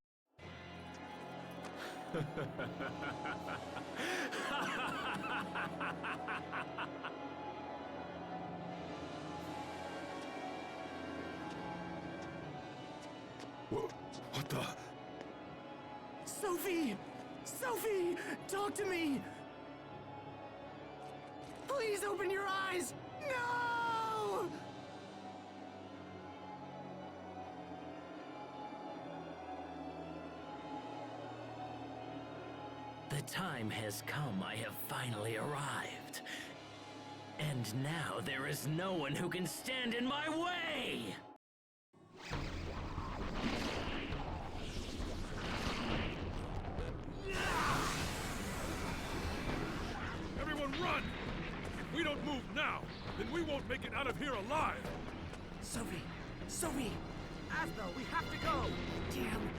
What the? Sophie! Sophie! Talk to me! Please open your eyes! No! The time has come. I have finally arrived. And now there is no one who can stand in my way! Everyone run! If we don't move now, then we won't make it out of here alive! Sophie! Sophie! Asbel, we have to go! Damn!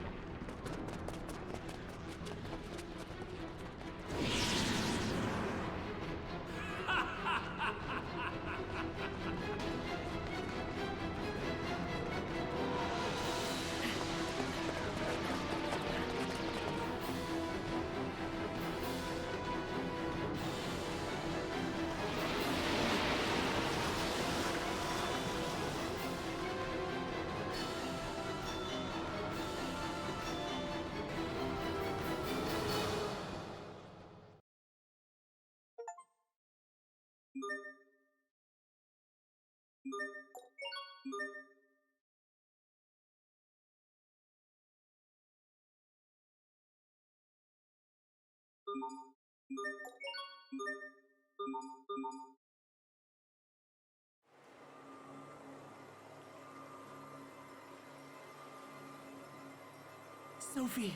Sophie!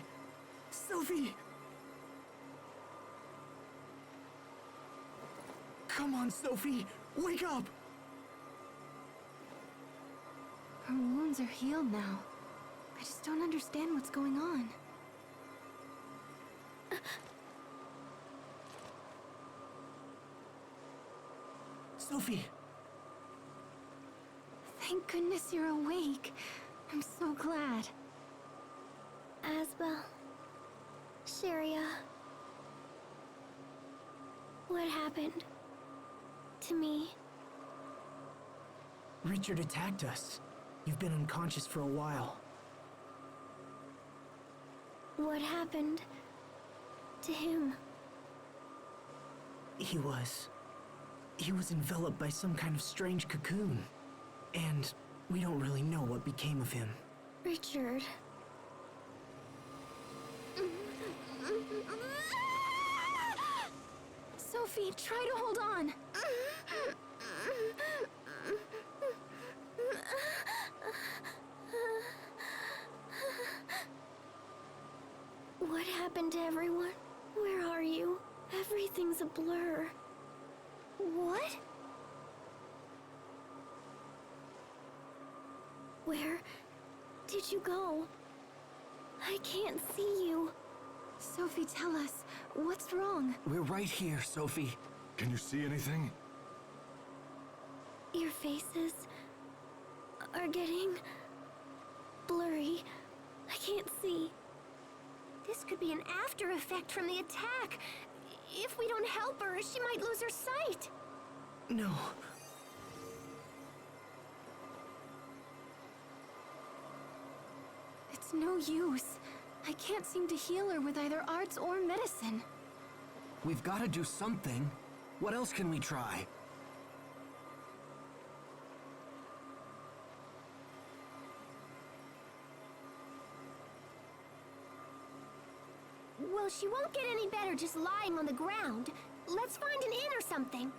Sophie! Come on, Sophie! Wake up! Her wounds are healed now. I just don't understand what's going on. Sophie! Thank goodness you're awake. I'm so glad. Asbel. Sharia. What happened? To me? Richard attacked us. You've been unconscious for a while. What happened to him? He was enveloped by some kind of strange cocoon. And we don't really know what became of him. Richard. Sophie, try to hold on. What happened to everyone? Where are you? Everything's a blur. What? Where did you go? I can't see you. Sophie, tell us, what's wrong? We're right here, Sophie. Can you see anything? Your faces are getting blurry. I can't see. This could be an after effect from the attack. If we don't help her, she might lose her sight. No. It's no use. I can't seem to heal her with either arts or medicine. We've got to do something. What else can we try? Well, she won't get any better just lying on the ground. Let's find an inn or something.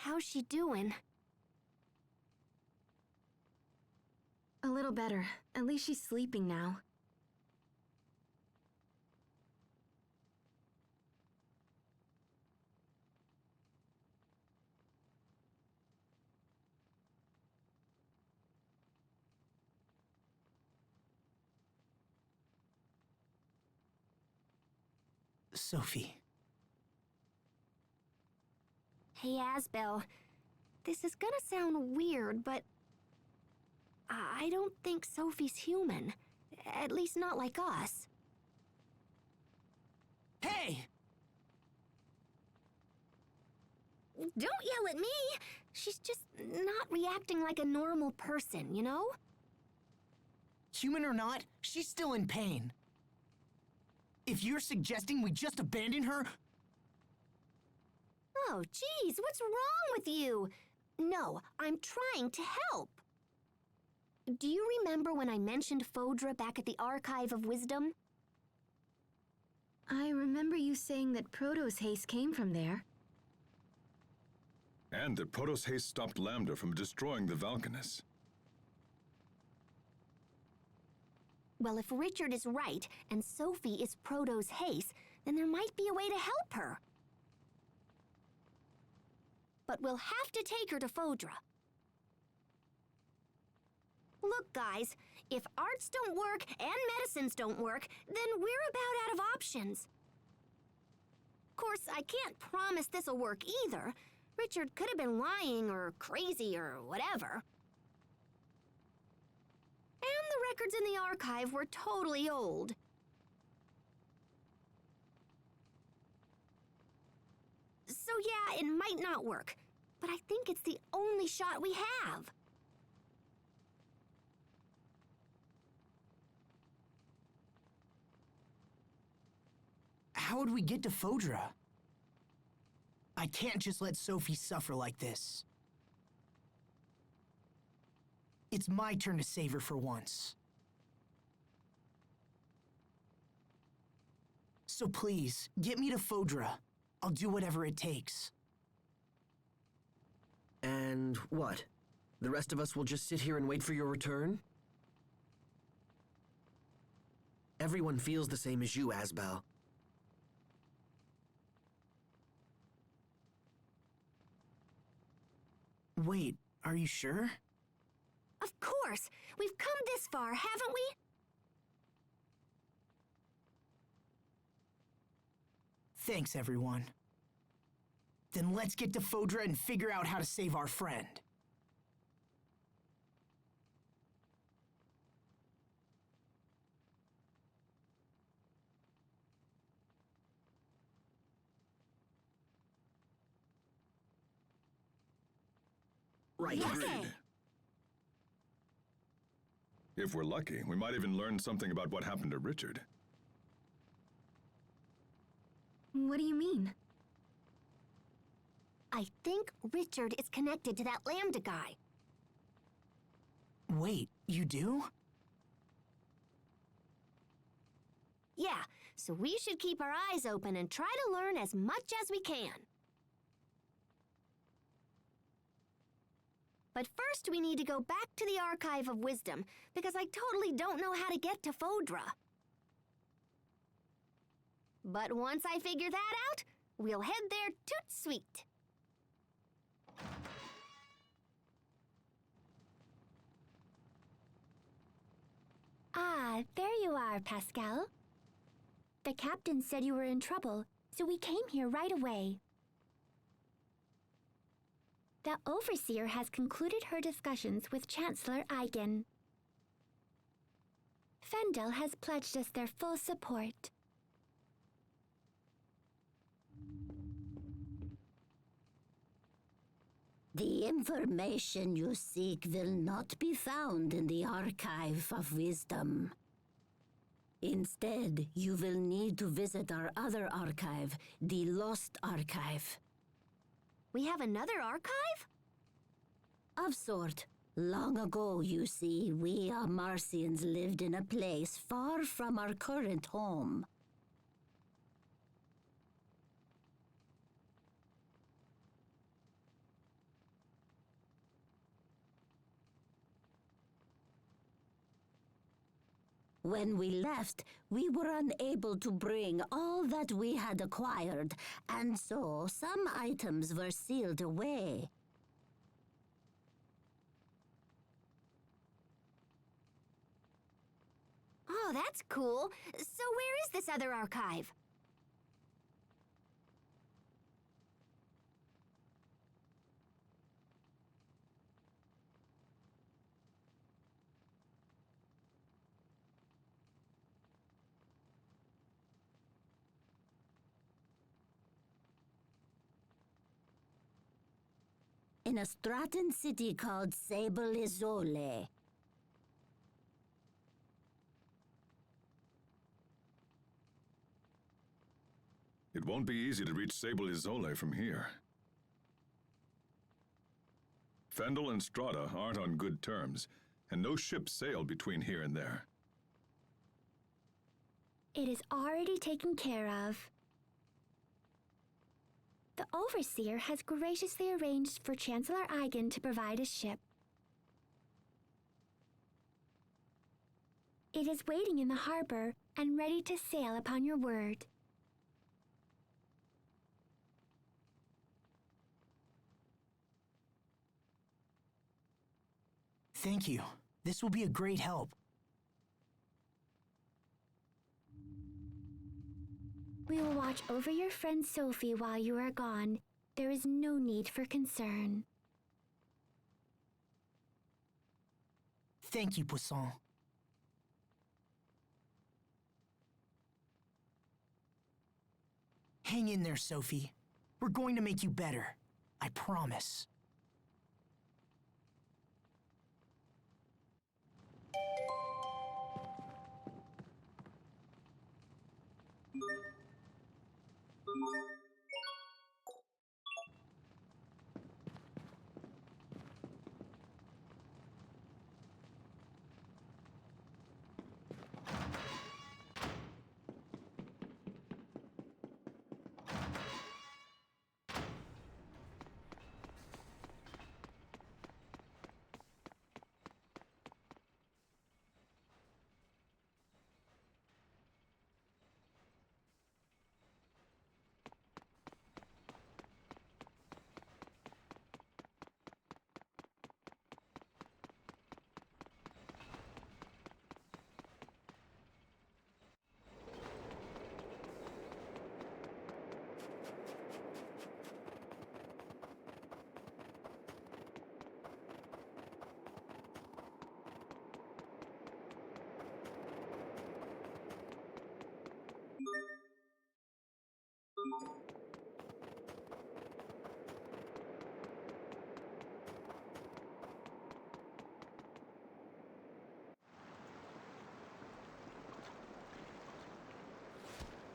How's she doing? A little better. At least she's sleeping now. Sophie. Hey, Asbel. This is gonna sound weird, but I don't think Sophie's human. At least not like us. Hey! Don't yell at me! She's just not reacting like a normal person, you know? Human or not, she's still in pain. If you're suggesting we just abandon her... Oh, geez, what's wrong with you? No, I'm trying to help. Do you remember when I mentioned Fodra back at the Archive of Wisdom? I remember you saying that Proto's haste came from there. And that Protoss haste stopped Lambda from destroying the Valkanus. Well, if Richard is right, and Sophie is Proto's haste, then there might be a way to help her. But we'll have to take her to Fodra. Look, guys, if arts don't work and medicines don't work, then we're about out of options. Of course, I can't promise this'll work either. Richard could have been lying or crazy or whatever. And the records in the archive were totally old. So yeah, it might not work, but I think it's the only shot we have. How would we get to Fodra? I can't just let Sophie suffer like this. It's my turn to save her for once. So please, get me to Fodra. I'll do whatever it takes. And what? The rest of us will just sit here and wait for your return? Everyone feels the same as you, Asbel. Wait, are you sure? Of course! We've come this far, haven't we? Thanks, everyone. Then let's get to Fodra and figure out how to save our friend. Right. Yes. Agreed. If we're lucky, we might even learn something about what happened to Richard. What do you mean? I think Richard is connected to that Lambda guy. Wait, you do? Yeah, so we should keep our eyes open and try to learn as much as we can. But first we need to go back to the Archive of Wisdom, because I totally don't know how to get to Fodra. But once I figure that out, we'll head there toot sweet. Ah, there you are, Pascal. The captain said you were in trouble, so we came here right away. The Overseer has concluded her discussions with Chancellor Eigen. Fendel has pledged us their full support. The information you seek will not be found in the Archive of Wisdom. Instead, you will need to visit our other archive, the Lost Archive. We have another archive? Of sort. Long ago, you see, we Marcians lived in a place far from our current home. When we left, we were unable to bring all that we had acquired, and so some items were sealed away. Oh, that's cool. So where is this other archive? In a Straton city called Sable Isole. It won't be easy to reach Sable Isole from here. Fendel and Strata aren't on good terms, and no ships sail between here and there. It is already taken care of. The Overseer has graciously arranged for Chancellor Eigen to provide a ship. It is waiting in the harbor and ready to sail upon your word. Thank you. This will be a great help. We will watch over your friend Sophie while you are gone. There is no need for concern. Thank you, Poisson. Hang in there, Sophie. We're going to make you better. I promise.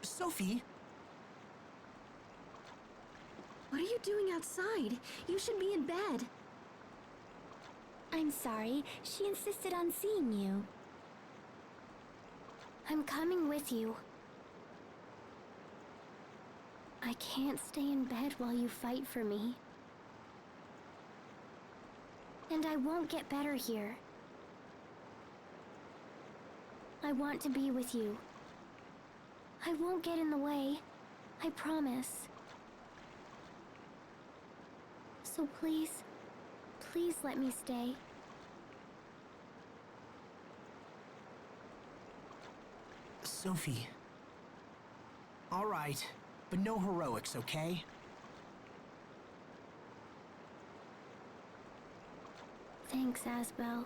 Sophie? What are you doing outside? You should be in bed. I'm sorry, she insisted on seeing you. I'm coming with you. I can't stay in bed while you fight for me. And I won't get better here. I want to be with you. I won't get in the way. I promise. So please, please let me stay. Sophie. All right, but no heroics, okay? Thanks, Asbel.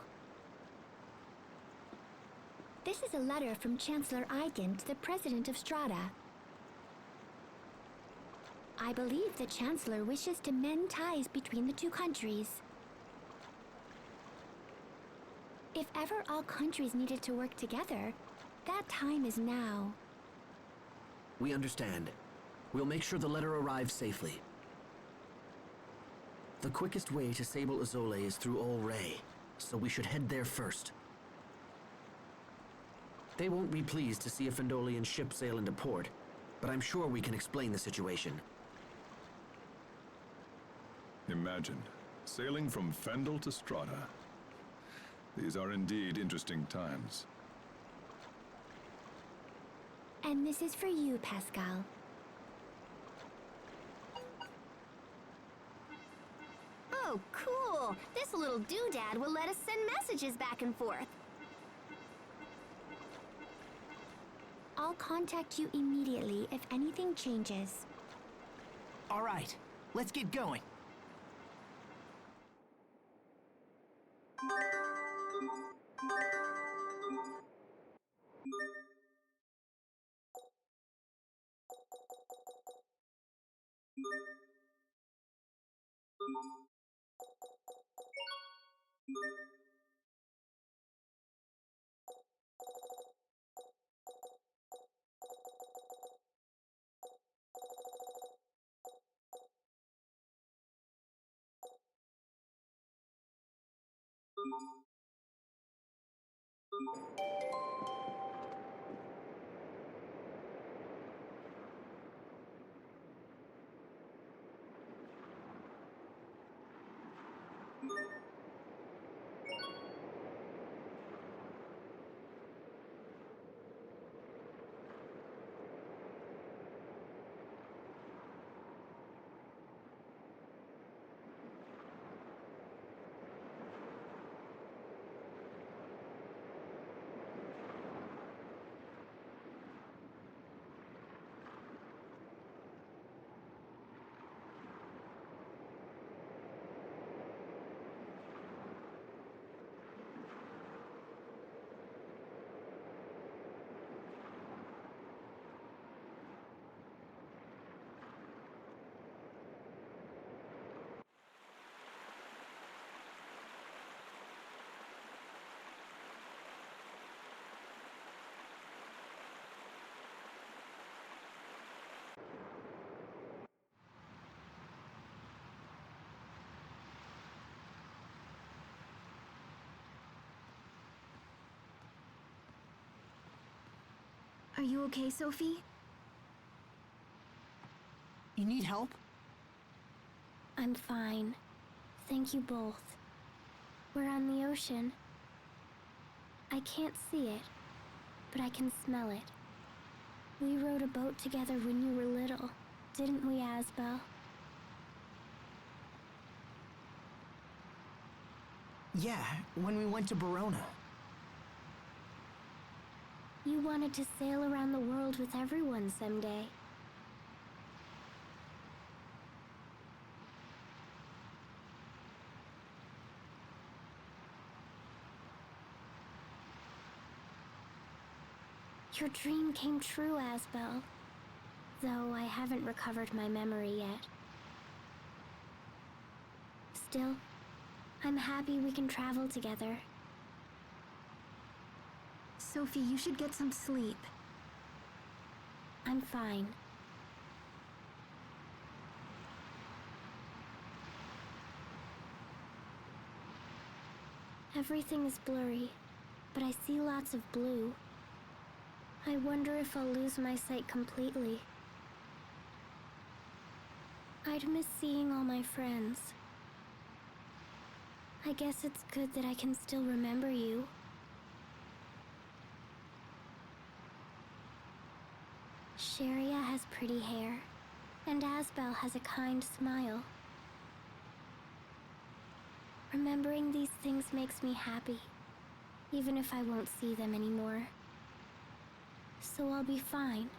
This is a letter from Chancellor Eigen to the President of Strata. I believe the Chancellor wishes to mend ties between the two countries. If ever all countries needed to work together, that time is now. We understand. We'll make sure the letter arrives safely. The quickest way to Sable Azole is through Ol Ray, so we should head there first. They won't be pleased to see a Fendolian ship sail into port, but I'm sure we can explain the situation. Imagine, sailing from Fendel to Strata. These are indeed interesting times. And this is for you, Pascal. Oh, cool! This little doodad will let us send messages back and forth. I'll contact you immediately if anything changes. All right, let's get going. Are you okay, Sophie? You need help? I'm fine. Thank you both. We're on the ocean. I can't see it, but I can smell it. We rowed a boat together when you were little, didn't we, Asbel? Yeah, when we went to Verona. You wanted to sail around the world with everyone someday. Your dream came true, Asbel. Though I haven't recovered my memory yet. Still, I'm happy we can travel together. Sophie, you should get some sleep. I'm fine. Everything is blurry, but I see lots of blue. I wonder if I'll lose my sight completely. I'd miss seeing all my friends. I guess it's good that I can still remember you. Sharia has pretty hair, and Asbel has a kind smile. Remembering these things makes me happy, even if I won't see them anymore. So I'll be fine.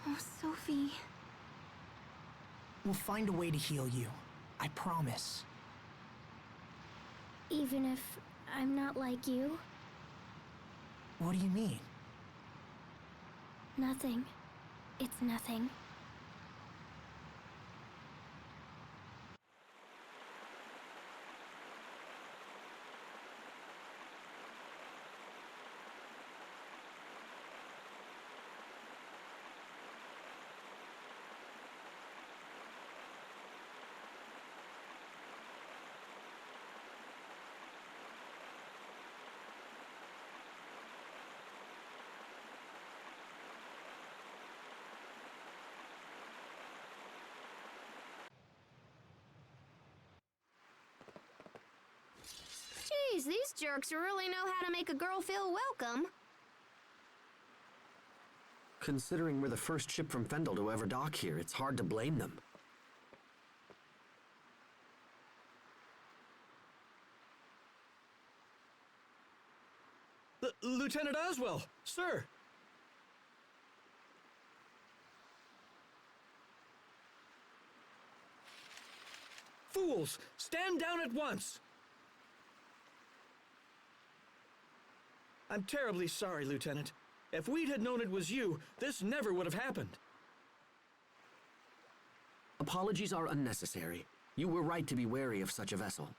Oh, Sophie. We'll find a way to heal you. I promise. Even if I'm not like you? What do you mean? Nothing. It's nothing. Jeez, these jerks really know how to make a girl feel welcome. Considering we're the first ship from Fendel to ever dock here, it's hard to blame them. Lieutenant Oswell, sir! Fools! Stand down at once! I'm terribly sorry, Lieutenant. If we'd had known it was you, this never would have happened. Apologies are unnecessary. You were right to be wary of such a vessel.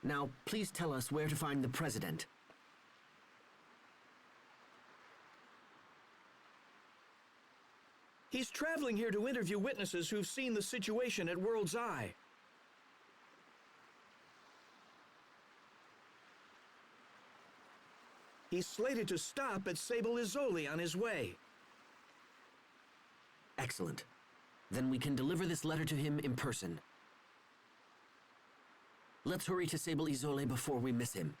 Now, please tell us where to find the President. He's traveling here to interview witnesses who've seen the situation at World's Eye. He's slated to stop at Sable Izzoli on his way. Excellent. Then we can deliver this letter to him in person. Let's hurry to Sable Izzoli before we miss him.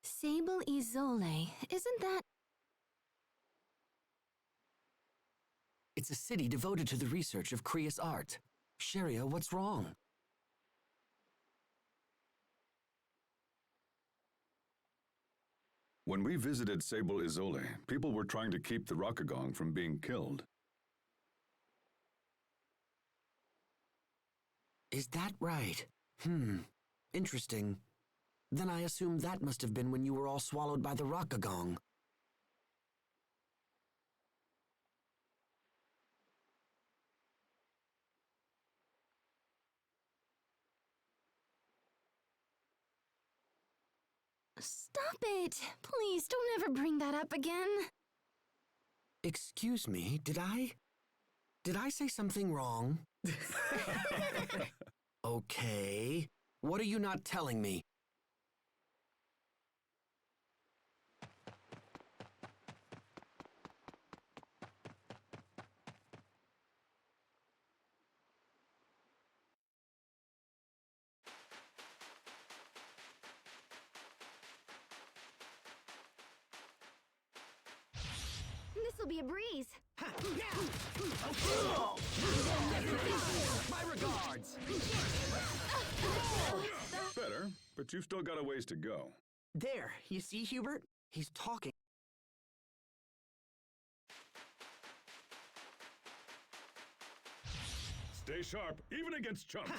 Sable Isole, isn't that... It's a city devoted to the research of Krius art. Sharia, what's wrong? When we visited Sable Isole, people were trying to keep the Rockagong from being killed. Is that right? Interesting. Then I assume that must have been when you were all swallowed by the Rockagong. Stop it! Please, don't ever bring that up again. Excuse me, did I say something wrong? Okay. What are you not telling me? This'll be a breeze. My regards! Better, but you've still got a ways to go. There, you see, Hubert? He's talking. Stay sharp, even against chumps.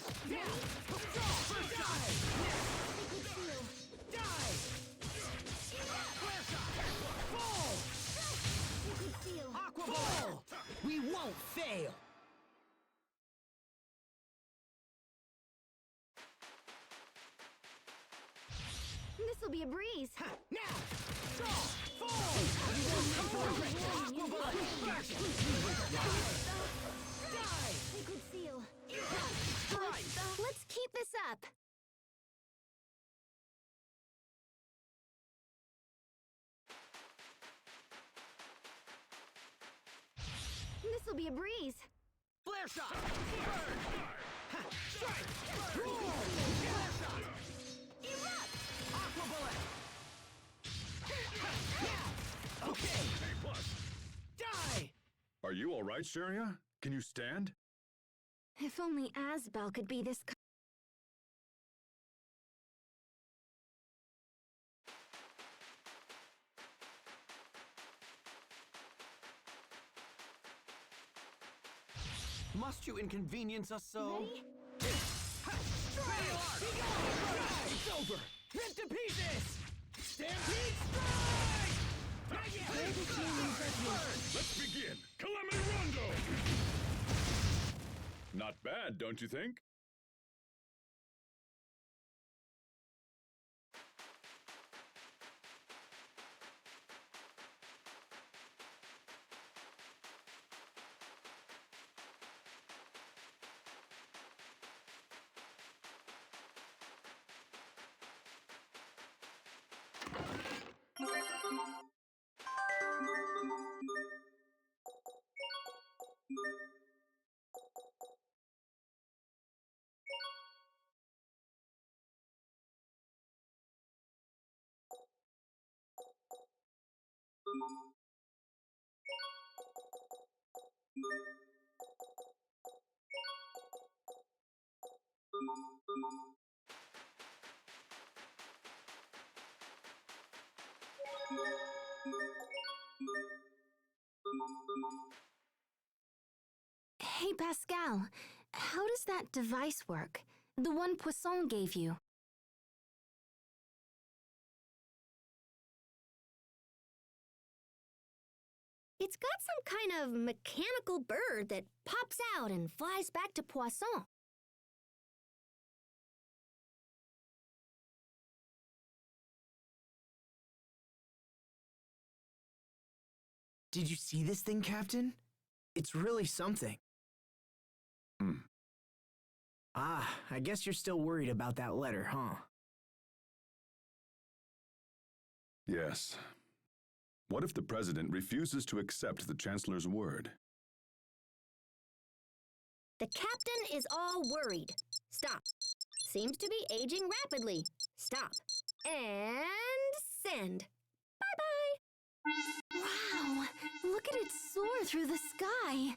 Aqua Ball! We won't fail! This'll be a breeze. Now! Draw! Fall! Aqua Ball! Die! Liquid seal. Strike! Let's keep this up. This'll be a breeze. Flare shot! Burn! Ha! Strike! Roll! Flare shot! Erupt! Aqua bullet! Now! Okay! Die! Are you all right, Sharia? Can you stand? If only Asbel could be this. Must you inconvenience us so? Ready? It's over! Rip to pieces! Stampede strike! Not yet! Let's begin! Calamity Rondo! Not bad, don't you think? Hey, Pascal, how does that device work? The one Poisson gave you. It's got some kind of mechanical bird that pops out and flies back to Poisson. Did you see this thing, Captain? It's really something. Ah, I guess you're still worried about that letter, huh? Yes. What if the President refuses to accept the Chancellor's word? The captain is all worried. Stop. Seems to be aging rapidly. Stop. And send. Bye-bye. Wow, look at it soar through the sky.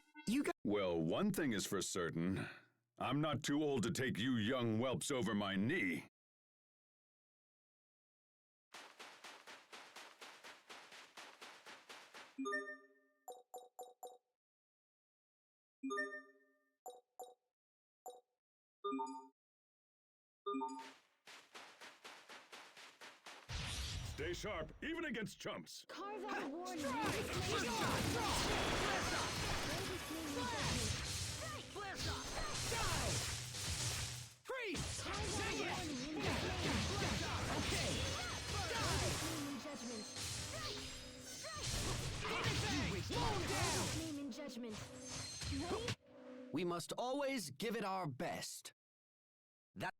Well, one thing is for certain. I'm not too old to take you young whelps over my knee. Stay sharp, even against chumps. Carve out a warning. We must always give it our best. That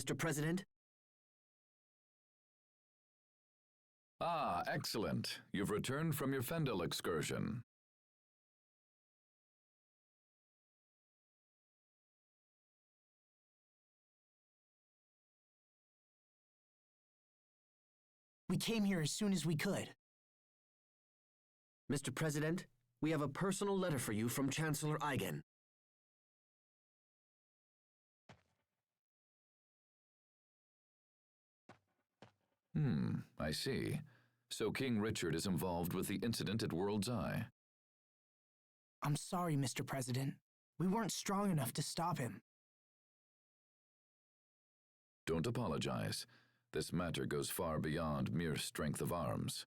Mr. President? Ah, excellent. You've returned from your Fendel excursion. We came here as soon as we could. Mr. President, we have a personal letter for you from Chancellor Eigen. I see. So King Richard is involved with the incident at World's Eye. I'm sorry, Mr. President. We weren't strong enough to stop him. Don't apologize. This matter goes far beyond mere strength of arms.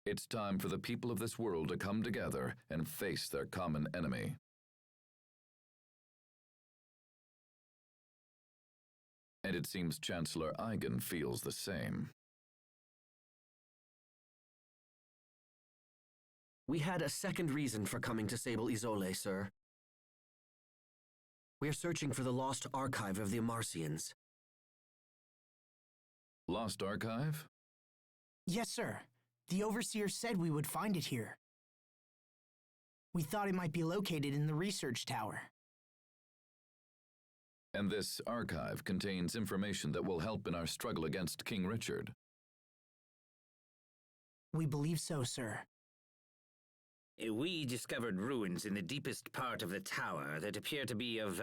It's time for the people of this world to come together and face their common enemy. And it seems Chancellor Eigen feels the same. We had a second reason for coming to Sable Isole, sir. We are searching for the lost archive of the Amarcians. Lost archive? Yes, sir. The Overseer said we would find it here. We thought it might be located in the research tower. And this archive contains information that will help in our struggle against King Richard. We believe so, sir. We discovered ruins in the deepest part of the tower that appear to be of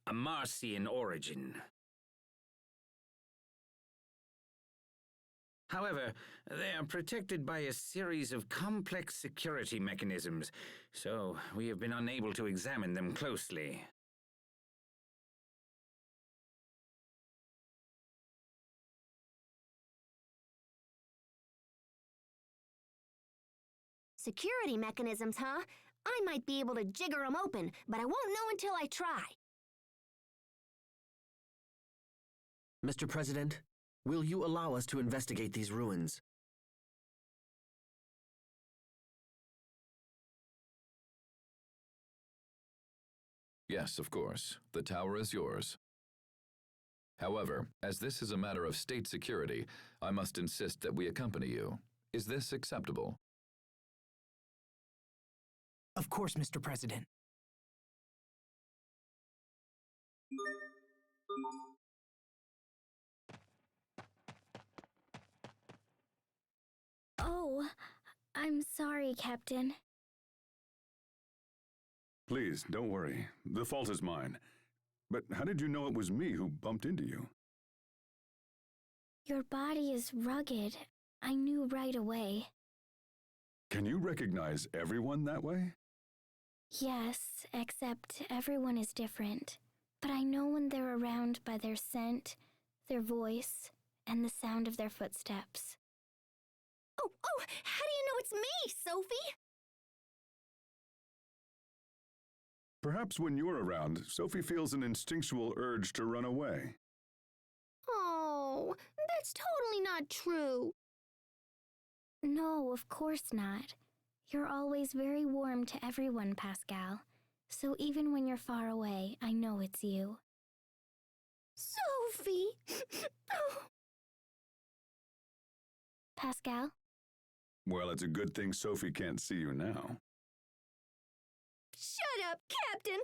Amarcian origin. However, they are protected by a series of complex security mechanisms, so we have been unable to examine them closely. Security mechanisms, huh? I might be able to jigger them open, but I won't know until I try. Mr. President, will you allow us to investigate these ruins? Yes, of course. The tower is yours. However, as this is a matter of state security, I must insist that we accompany you. Is this acceptable? Of course, Mr. President. Oh, I'm sorry, Captain. Please, don't worry. The fault is mine. But how did you know it was me who bumped into you? Your body is rugged. I knew right away. Can you recognize everyone that way? Yes, except everyone is different. But I know when they're around by their scent, their voice, and the sound of their footsteps. Oh, how do you know it's me, Sophie? Perhaps when you're around, Sophie feels an instinctual urge to run away. Oh, that's totally not true. No, of course not. You're always very warm to everyone, Pascal. So even when you're far away, I know it's you. Sophie! Pascal? Well, it's a good thing Sophie can't see you now. Shut up, Captain!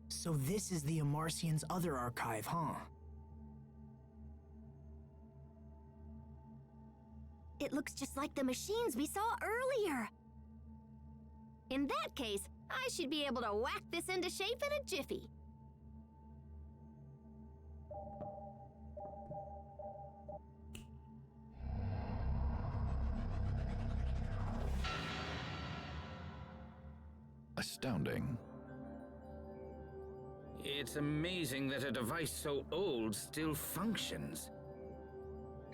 So this is the Amarcians' other archive, huh? It looks just like the machines we saw earlier. In that case, I should be able to whack this into shape in a jiffy. Astounding. It's amazing that a device so old still functions.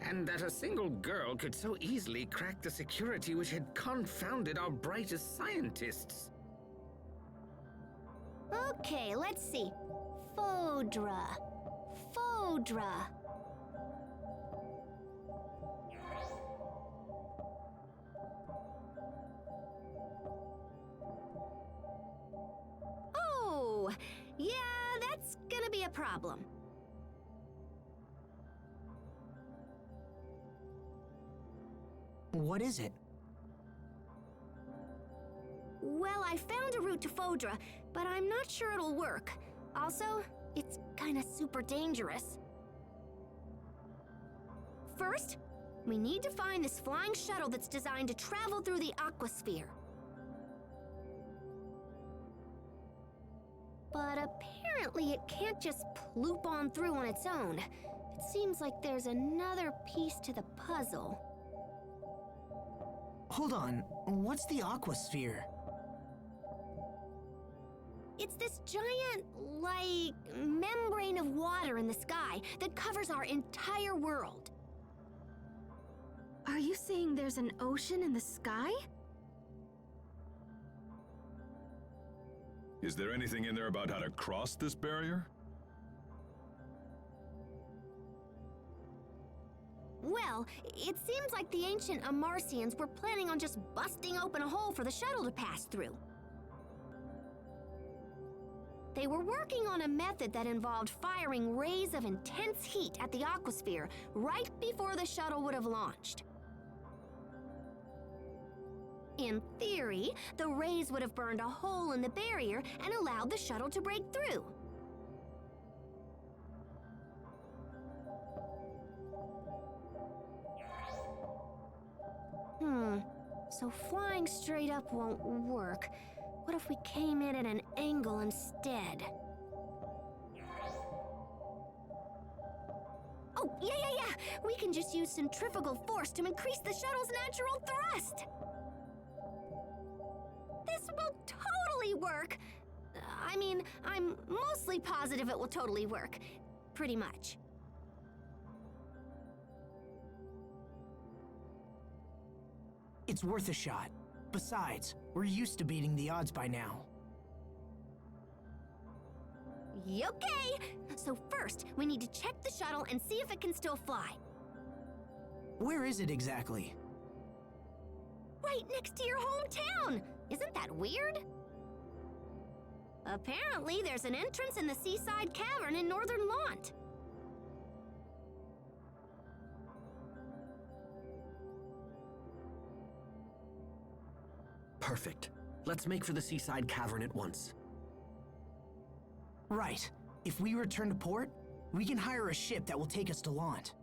And that a single girl could so easily crack the security which had confounded our brightest scientists. Okay, let's see. Fodra. Oh, yeah, that's gonna be a problem. What is it? Well, I found a route to Fodra, but I'm not sure it'll work. Also, it's kinda super dangerous. First, we need to find this flying shuttle that's designed to travel through the aquasphere. But apparently it can't just ploop on through on its own. It seems like there's another piece to the puzzle. Hold on, what's the aquasphere? It's this giant, like, membrane of water in the sky that covers our entire world. Are you saying there's an ocean in the sky? Is there anything in there about how to cross this barrier? Well, it seems like the ancient Amarcians were planning on just busting open a hole for the shuttle to pass through. They were working on a method that involved firing rays of intense heat at the aquasphere right before the shuttle would have launched. In theory, the rays would have burned a hole in the barrier and allowed the shuttle to break through. So flying straight up won't work. What if we came in at an angle instead? Oh, yeah! We can just use centrifugal force to increase the shuttle's natural thrust! This will totally work! I mean, I'm mostly positive it will totally work. Pretty much. It's worth a shot. Besides, we're used to beating the odds by now. Okay! So first, we need to check the shuttle and see if it can still fly. Where is it exactly? Right next to your hometown! Isn't that weird? Apparently, there's an entrance in the seaside cavern in northern Lant. Perfect. Let's make for the seaside cavern at once. Right. If we return to port, we can hire a ship that will take us to Lant.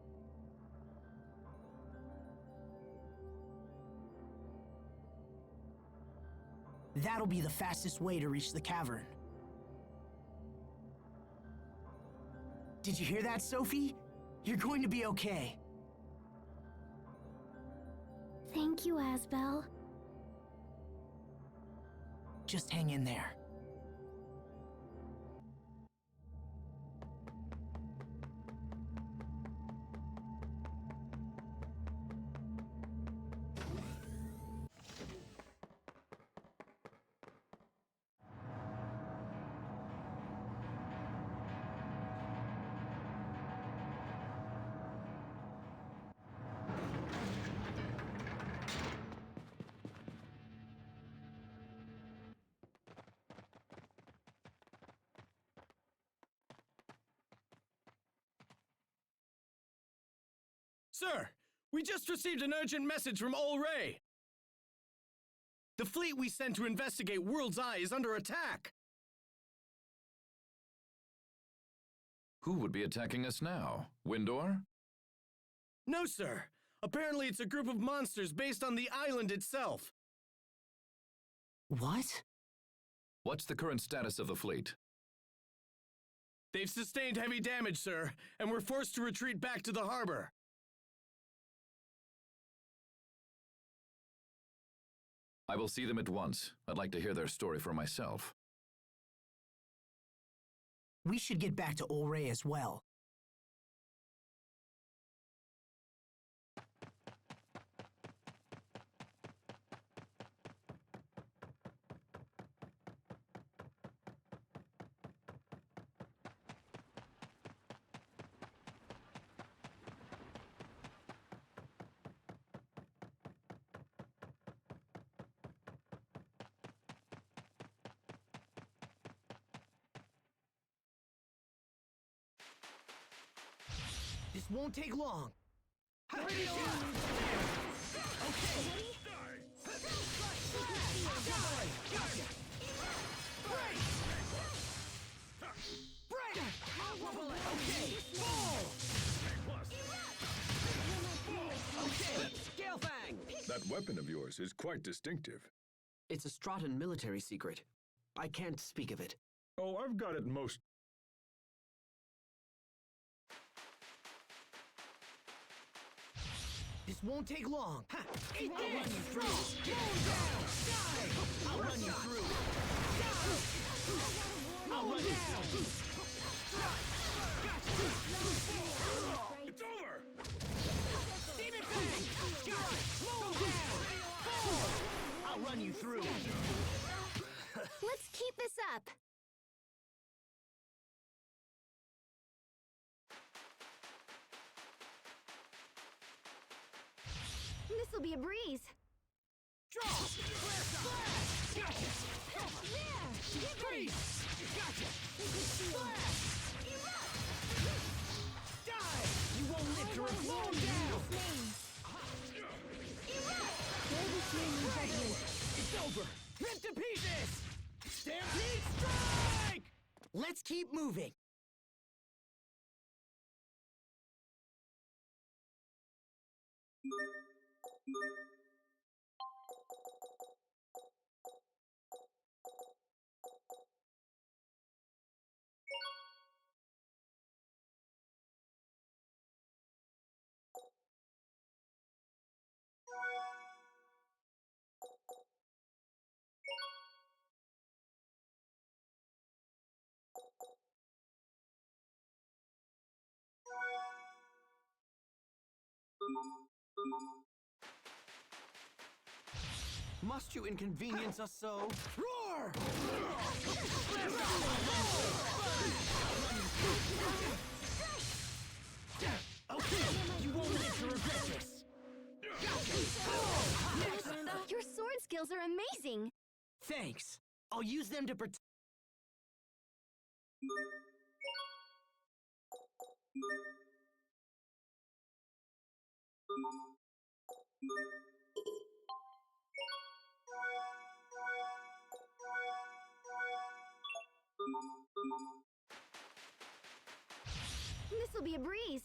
That'll be the fastest way to reach the cavern. Did you hear that, Sophie? You're going to be okay. Thank you, Asbel. Just hang in there. Sir, we just received an urgent message from Ol Ray. The fleet we sent to investigate World's Eye is under attack. Who would be attacking us now? Windor? No, sir. Apparently it's a group of monsters based on the island itself. What? What's the current status of the fleet? They've sustained heavy damage, sir, and were forced to retreat back to the harbor. I will see them at once. I'd like to hear their story for myself. We should get back to Ol Ray as well. This won't take long. Radio! That weapon of yours is quite distinctive. It's a Strahtan military secret. I can't speak of it. Oh, I've got it most... This won't take long. Ha! Eat this! I'll run you through. Down! Die! I'll run you through. I'll run you through. It's over! Demon Fang! Slow down! I'll run you through. Let's keep this up. This'll be a breeze. Draw! Flash! Gotcha! There! Freeze! Gotcha! Flash! Die! You won't live to slow down! It's over! Rip to pieces! Stampede strike! Let's keep moving! Must you inconvenience us so? Roar! Okay, you won't live to regret this. Your sword skills are amazing. Thanks. I'll use them to protect. This'll be a breeze.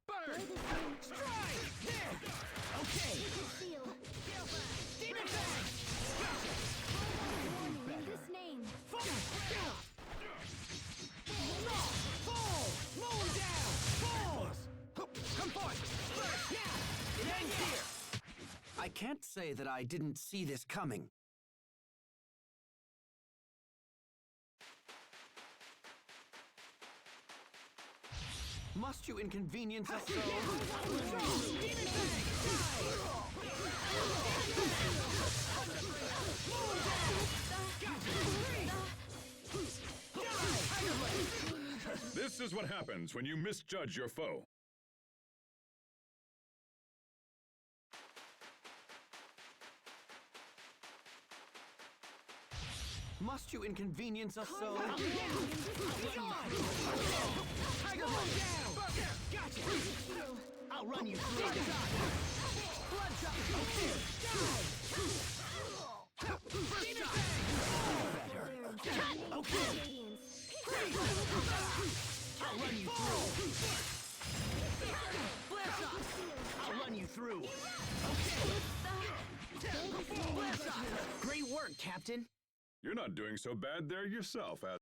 Burn! Strike! There! Okay! Demon Fang! This name. Fall! Mow down! Fall! Come forth! Yeah! It ends here! I can't say that I didn't see this coming. Must you inconvenience us so? This is what happens when you misjudge your foe. Must you inconvenience us so? I'll run you through. Bloodshot! Okay! I'll run you through. I'll run you through. Great work, Captain. You're not doing so bad there yourself, Ad.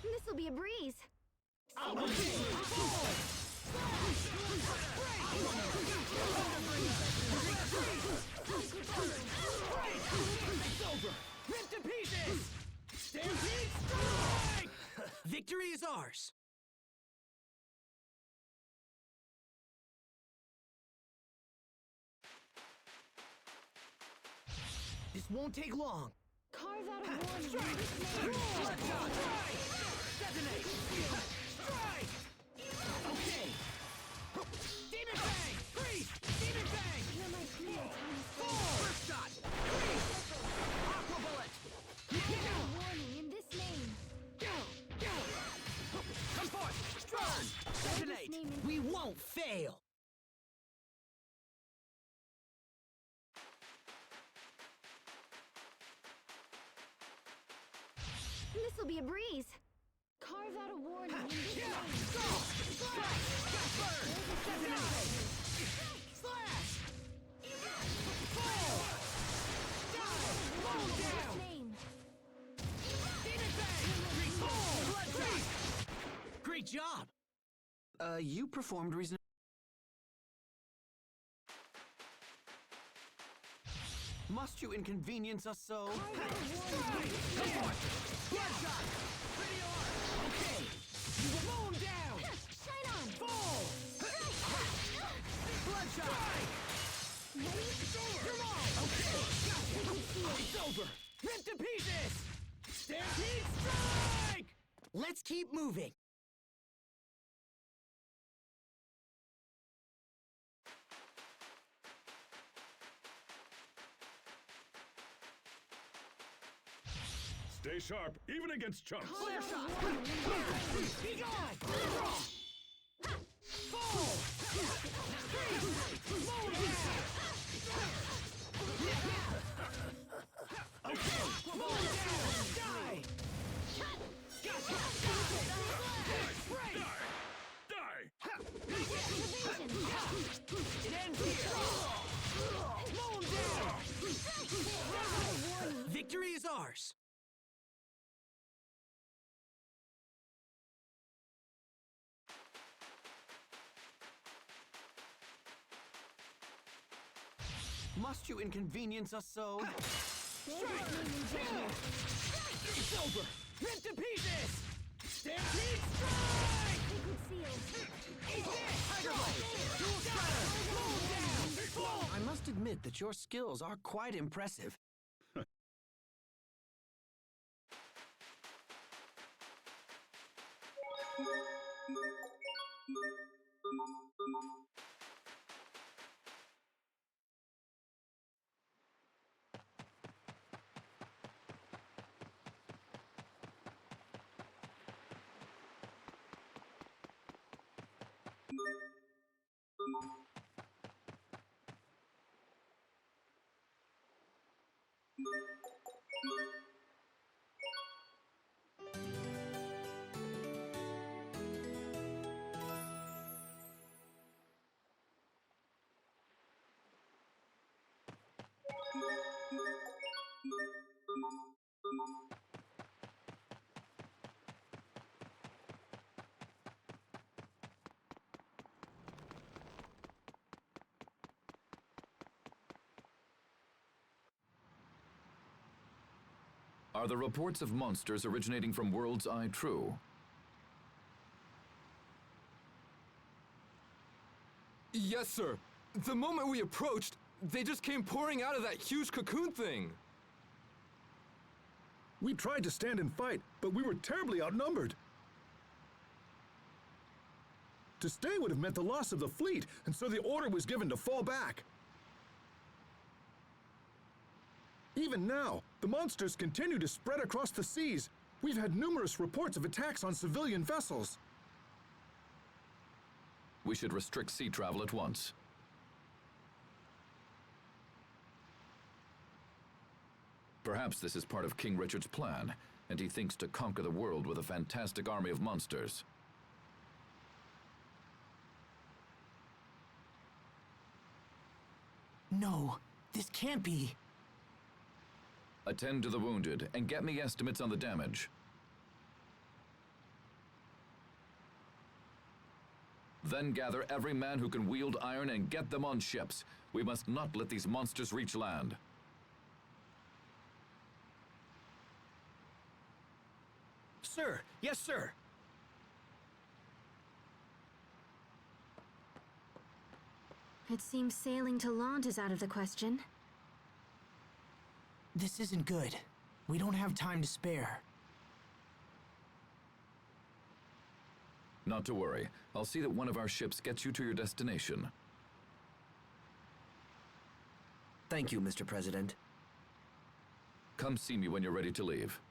This'll be a breeze. It's over! Rip to pieces! Stampede strike! Victory is ours! This won't take long. Carve out a warning. Strike! Bloodshot! Strike! Detonate! Strike! Okay! Demon Fang! Freeze! Demon Fang! You're my clear time. Fall! First shot! Freeze! Aqua Bullet! This'll be a breeze. Carve out a warning in this lane. Great job! You performed reasonably. Must you inconvenience us so? Bloodshot! Pretty hard! Okay! You will mow him down! Shine on! Fall! Bloodshot! Come on! Okay! Gotcha! It's over! Rip to pieces! Stampede strike! Let's keep moving. Stay sharp, even against chumps. Flare shot! Be gone! Fall! Mow him down! Okay! Mow him down! Die! Gotcha! Die! Die! It ends here! Mow him down! Victory is ours. Must you inconvenience us so? It's over! Rip to pieces! Stampede strike! Liquid seal. Eat this! Tiger Blade! Dual Strider! Mow him down! Fall! I must admit that your skills are quite impressive. Are the reports of monsters originating from World's Eye true? Yes, sir. The moment we approached, they just came pouring out of that huge cocoon thing. We tried to stand and fight, but we were terribly outnumbered. To stay would have meant the loss of the fleet, and so the order was given to fall back. Even now, the monsters continue to spread across the seas. We've had numerous reports of attacks on civilian vessels. We should restrict sea travel at once. Perhaps this is part of King Richard's plan, and he thinks to conquer the world with a fantastic army of monsters. No, this can't be. Attend to the wounded and get me estimates on the damage. Then gather every man who can wield iron and get them on ships. We must not let these monsters reach land. Sir, yes, sir. It seems sailing to Lant is out of the question. This isn't good. We don't have time to spare. Not to worry. I'll see that one of our ships gets you to your destination. Thank you, Mr. President. Come see me when you're ready to leave.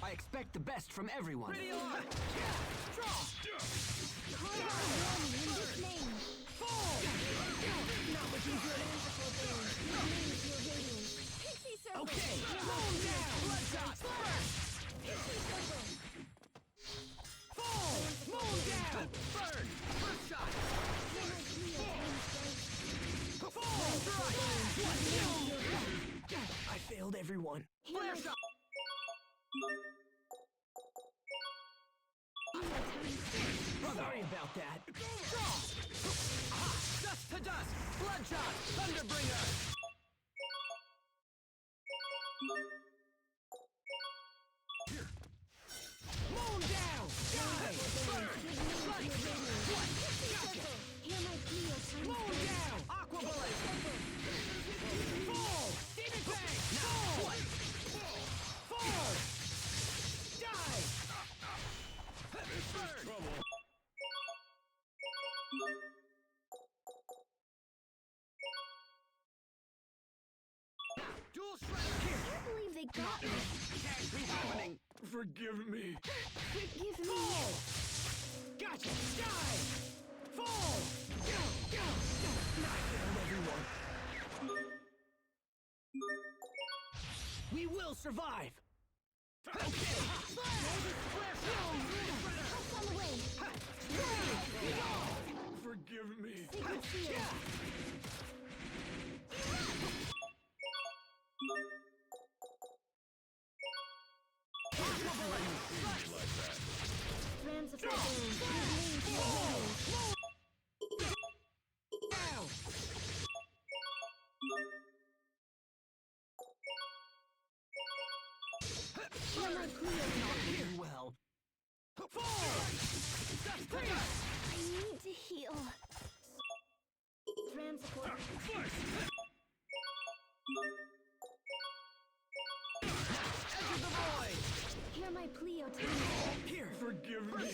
I expect the best from everyone. Ready on! Draw! Not looking good. Okay, moon down! Bloodshot! Fall! Moon down! Burn! First shot! Fall! I failed everyone. Flare shot! Sorry about that. Draw! Aha! Dust to dust! Bloodshot! Thunderbringer! Here. Moon down! Die! Burn! Light! What? Gotcha! Moon down! Aqua bullet! Fall! Demon fang! Fall! What? Fall! Die! This is trouble. Dual strike here! I can't believe they got me. Can't be happening! Forgive me. Forgive me. Fall! Gotcha! Die! Fall! Go! Go! Go! I failed everyone. We will survive! Okay! Forgive me. Strands of fire. Well. I need to heal. Transport. Edge of the void! Hear my plea, Otani. Here! Forgive me.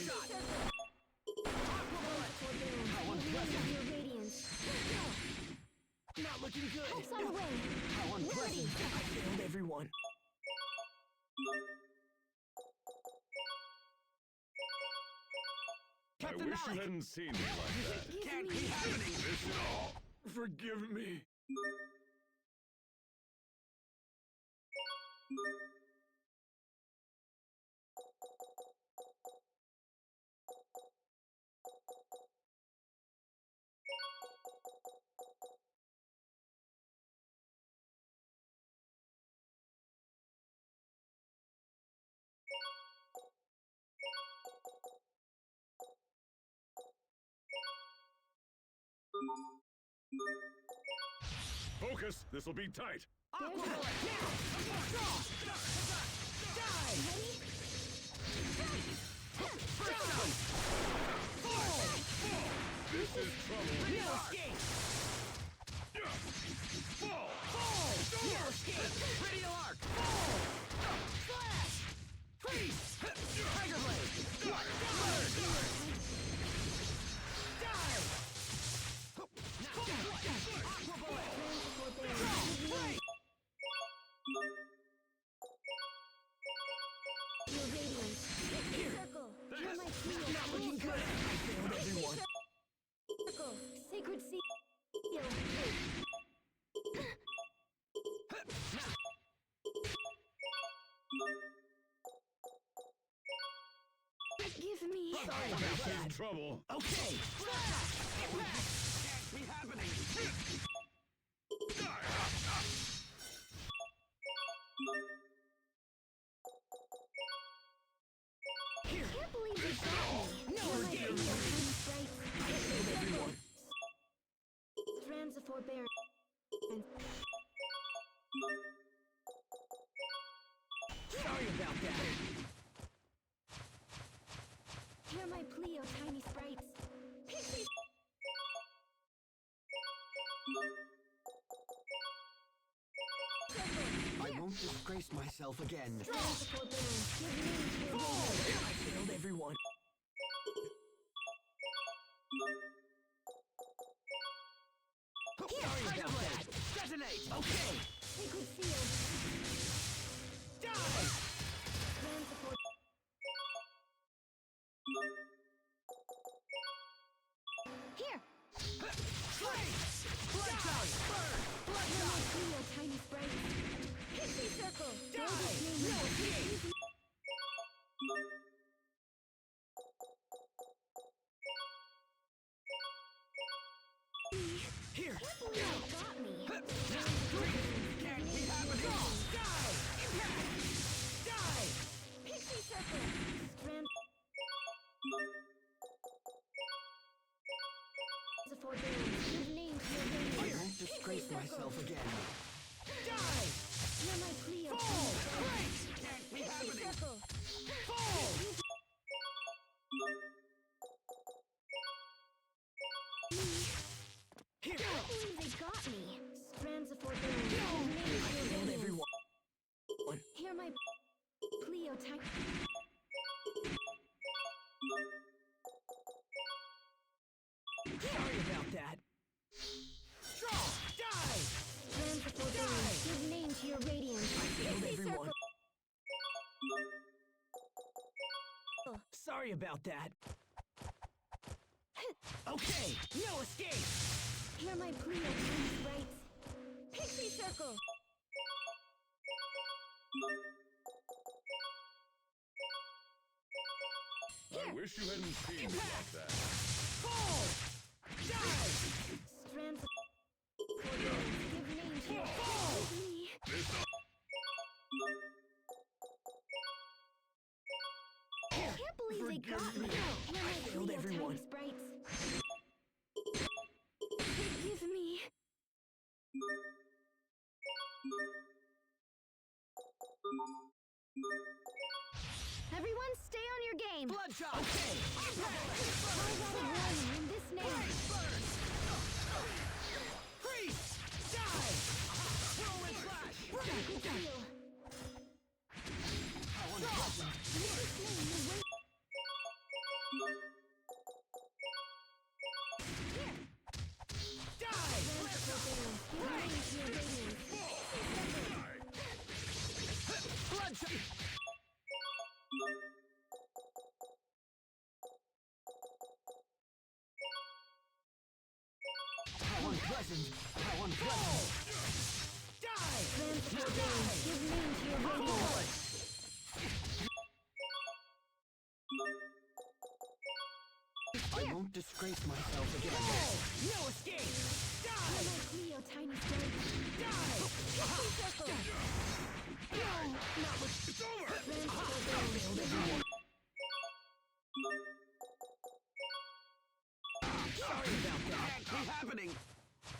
How unpleasant! Your radiance. Not looking good! Help's on the way. How unpleasant! I failed everyone. I wish you hadn't seen me like that. Can't be happening! Forgive me. Focus! This'll be tight. Aqua bullet! Now! Draw! Die! First shot! Fall! This is trouble. No escape! Fall! Fall! No escape! Radial arc! Fall! Slash! Freeze! Tiger blade! What? Bird! Die! Aqua bullet! Draw! Play! Your radiance. Circle. Hear my plea, Not looking good! I failed everyone. Circle. Sacred seal. Give me. Sorry about This that. is trouble. Okay! Impact! Can't be happening! Here! I can't believe they got me. No Hear my escape! plea, I failed everyone. Strands of forbearance. Sorry about that. Hear my plea, O tiny sprites. Pixie. I won't disgrace myself again. Strands of forbearance. Give me your radiance. I failed everyone. Sorry about that. Detonate! Okay! Sacred seal. Die! Strands of Blood shot! Burn! Blood shot! Cleo, tiny sprite. Pixie circle. Die! No escape! Here! Got me. Can't be happening! Die! Impact! Die! Pixie circle. Strand. The forbearance. Give name to your I radiance. won't disgrace myself again. Die! You're my Cleo. Fall! Break! Can't be Pixie happening! circle. Fall! Here! I believe they got me. Strands of forbearance. Give name to your radiance. Everyone. Hear my Cleo tiny. Sorry about that. Strong! Die! Strands of forbearance. Give name to your radiance. Pixie everyone. circle. Sorry about that. Okay, no escape! Hear my Cleo tiny sprites. Pixie circle. I wish you hadn't seen me like that. Fall! Die! Strands of forbearance. Give name to your Fall! me. I can't believe they got me. Hear my failed Cleo everyone. tiny sprites. Forgive me. Everyone, stay on your game. Bloodshot! Okay! I got a warning in this name. Freeze! Die! Whirlwind flash! Good deal. Bloodshot! How unpleasant! How unpleasant! Die! Give name to your radiance. I won't disgrace myself again. No escape! Hear Die! my Cleo tiny sprite. Die! Pixie circle. Not with... It's over! Sorry about that. Can't be happening.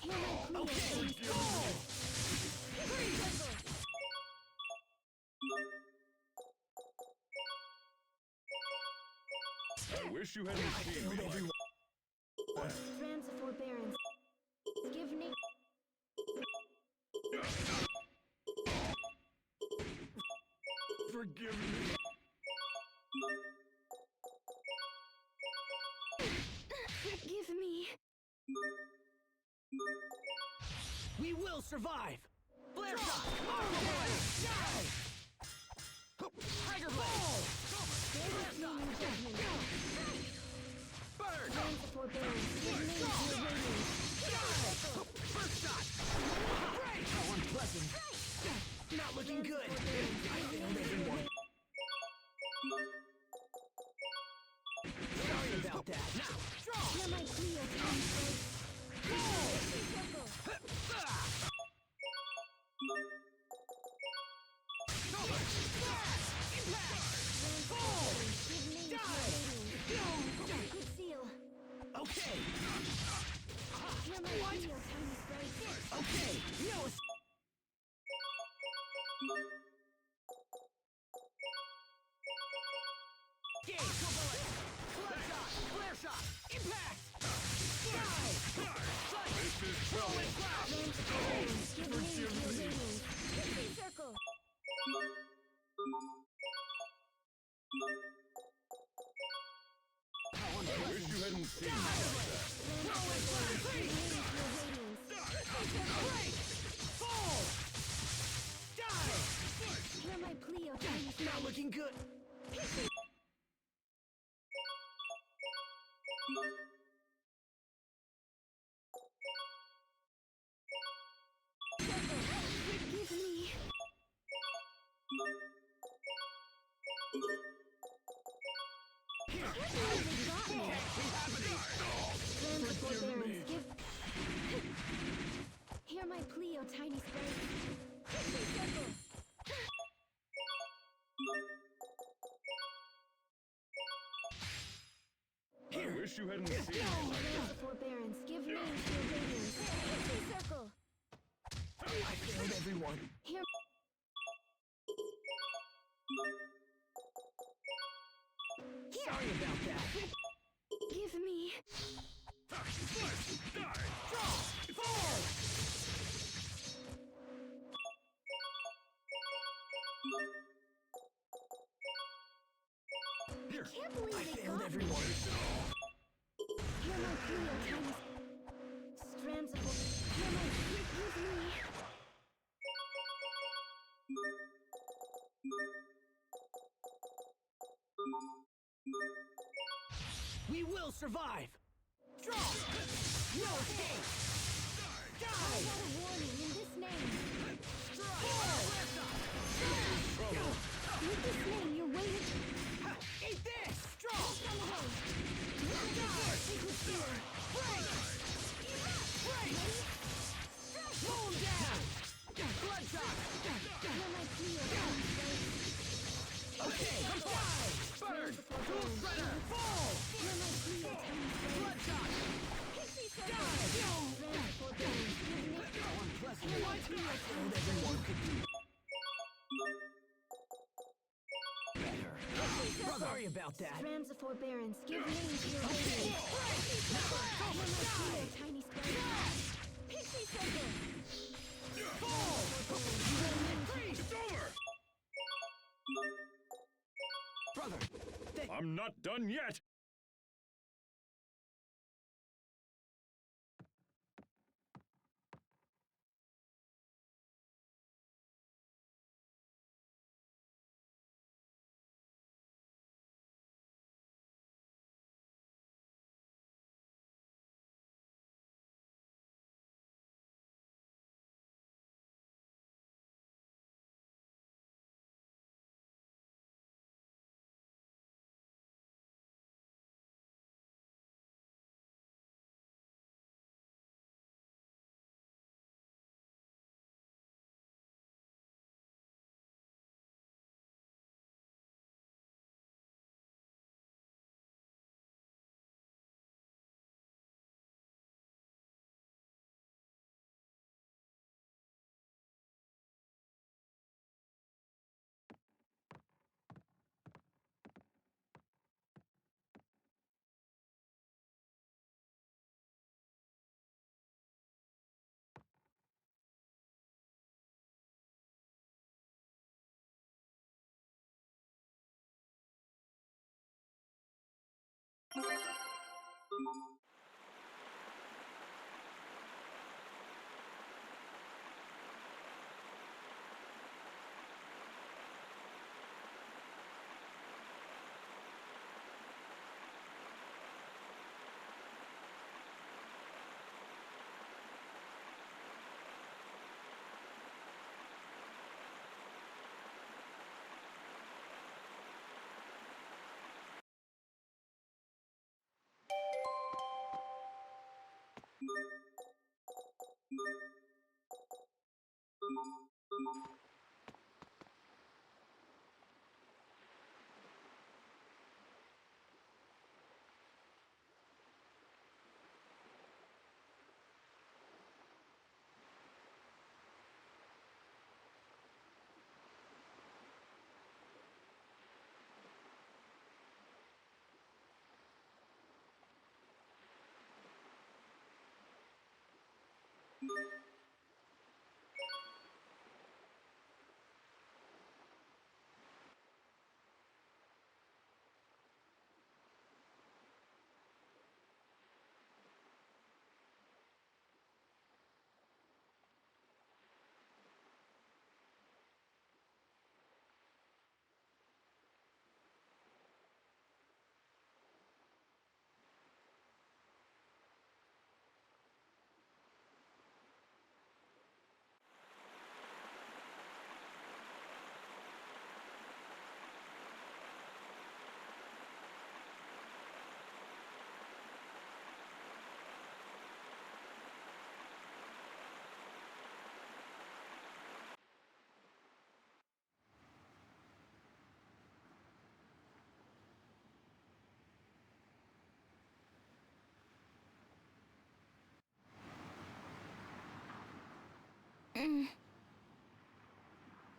Hear my Cleo Okay. tiny sprite. Pixie circle. I wish you hadn't seen me like that. Strands of forbearance. Give name. Forgive me. Forgive me. We will survive! Flare shot! Die! Tiger blade! Flare shot! Burn! Strands of forbearance. Give name to your radiance. First shot! Break! How unpleasant! Not looking good! I failed everyone! Sorry about that! Now! Strong! Hear my Cleo tiny sprite. Pixie circle. Give name to your radiance. Good seal. Okay! Hear my Cleo tiny sprite. Okay! No escape! Game! Flare shot! Flare shot! Impact! Die! This is trouble. Strands of forbearance. Give name to your radiance. Pixie circle. I wish you hadn't seen me like that. Fall! Die! Hear my Cleo tiny Not looking good! wish you hadn't seen me like that. Forbearance, give names to your radiance. Pixie circle. I failed everyone. Here. Sorry about that. Give me. Here. Can't believe I they failed got me. everyone. Hear my plea, O tiny strands of hear my plea, give me. We will survive. Draw. No escape. I Die. got a warning in this name. With this name, you're waiting. Eat this. Draw. Come away. Die. Break. Break. Slow him down. Bloodshot. Hear my plea, O tiny strength. Okay. Die. Burn. Tool shredder. Fall. Hear my plea, O tiny strength. Bloodshot. Pixie circle. Die. Strands forbearance, give me. Unpleasant. I failed everyone could do. Better. Sorry about that. Strands of forbearance, give names to your radiance. Hear my plea, O tiny strength. Pixie circle. It's over! Brother, I'm not done yet!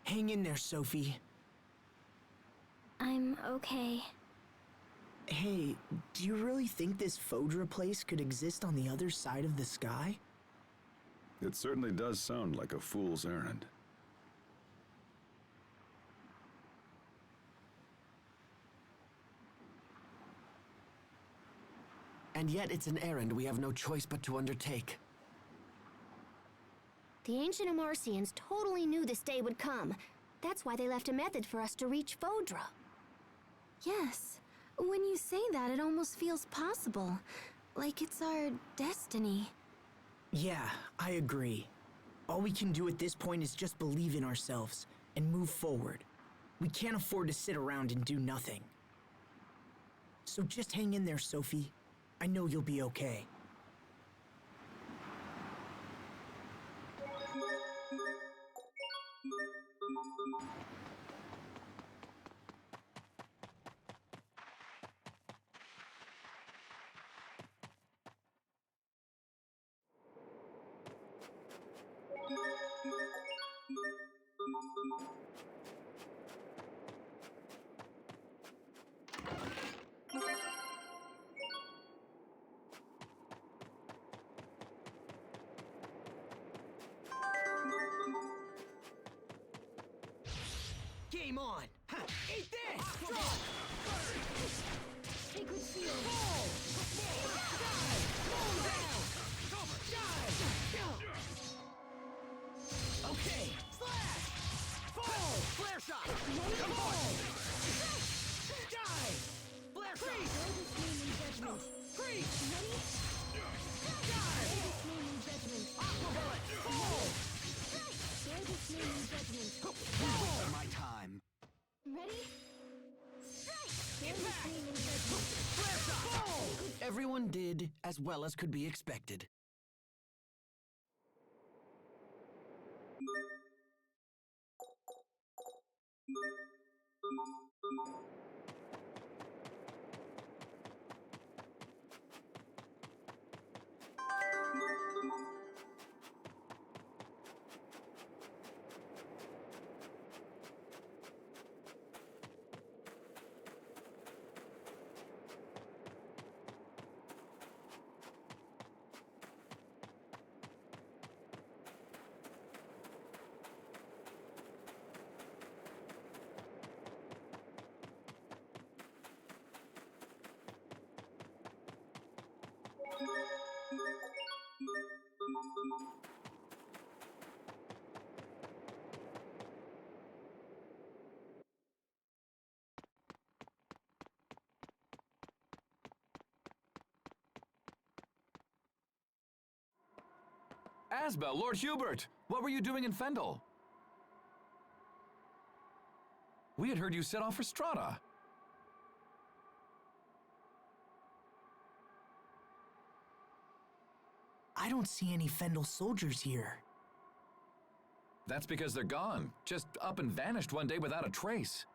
Hang in there, Sophie. I'm okay. Hey, do you really think this Fodra place could exist on the other side of the sky? It certainly does sound like a fool's errand. And yet it's an errand we have no choice but to undertake. The ancient Amarcians totally knew this day would come. That's why they left a method for us to reach Fodra. Yes. When you say that, it almost feels possible. Like it's our destiny. Yeah, I agree. All we can do at this point is just believe in ourselves and move forward. We can't afford to sit around and do nothing. So just hang in there, Sophie. I know you'll be okay. Game on! Ha! Eat this! Sacred Seal! Okay! Slash! Fall! Flare shot! Come on! Die! Flare shot! Freeze! Die! Aqua bullet! Fall! Fall! My time. Ready? Flare shot! Fall! Everyone did as well as could be expected. Asbel, Lord Hubert! What were you doing in Fendel? We had heard you set off for Strata. I don't see any Fendel soldiers here. That's because they're gone. Just up and vanished one day without a trace.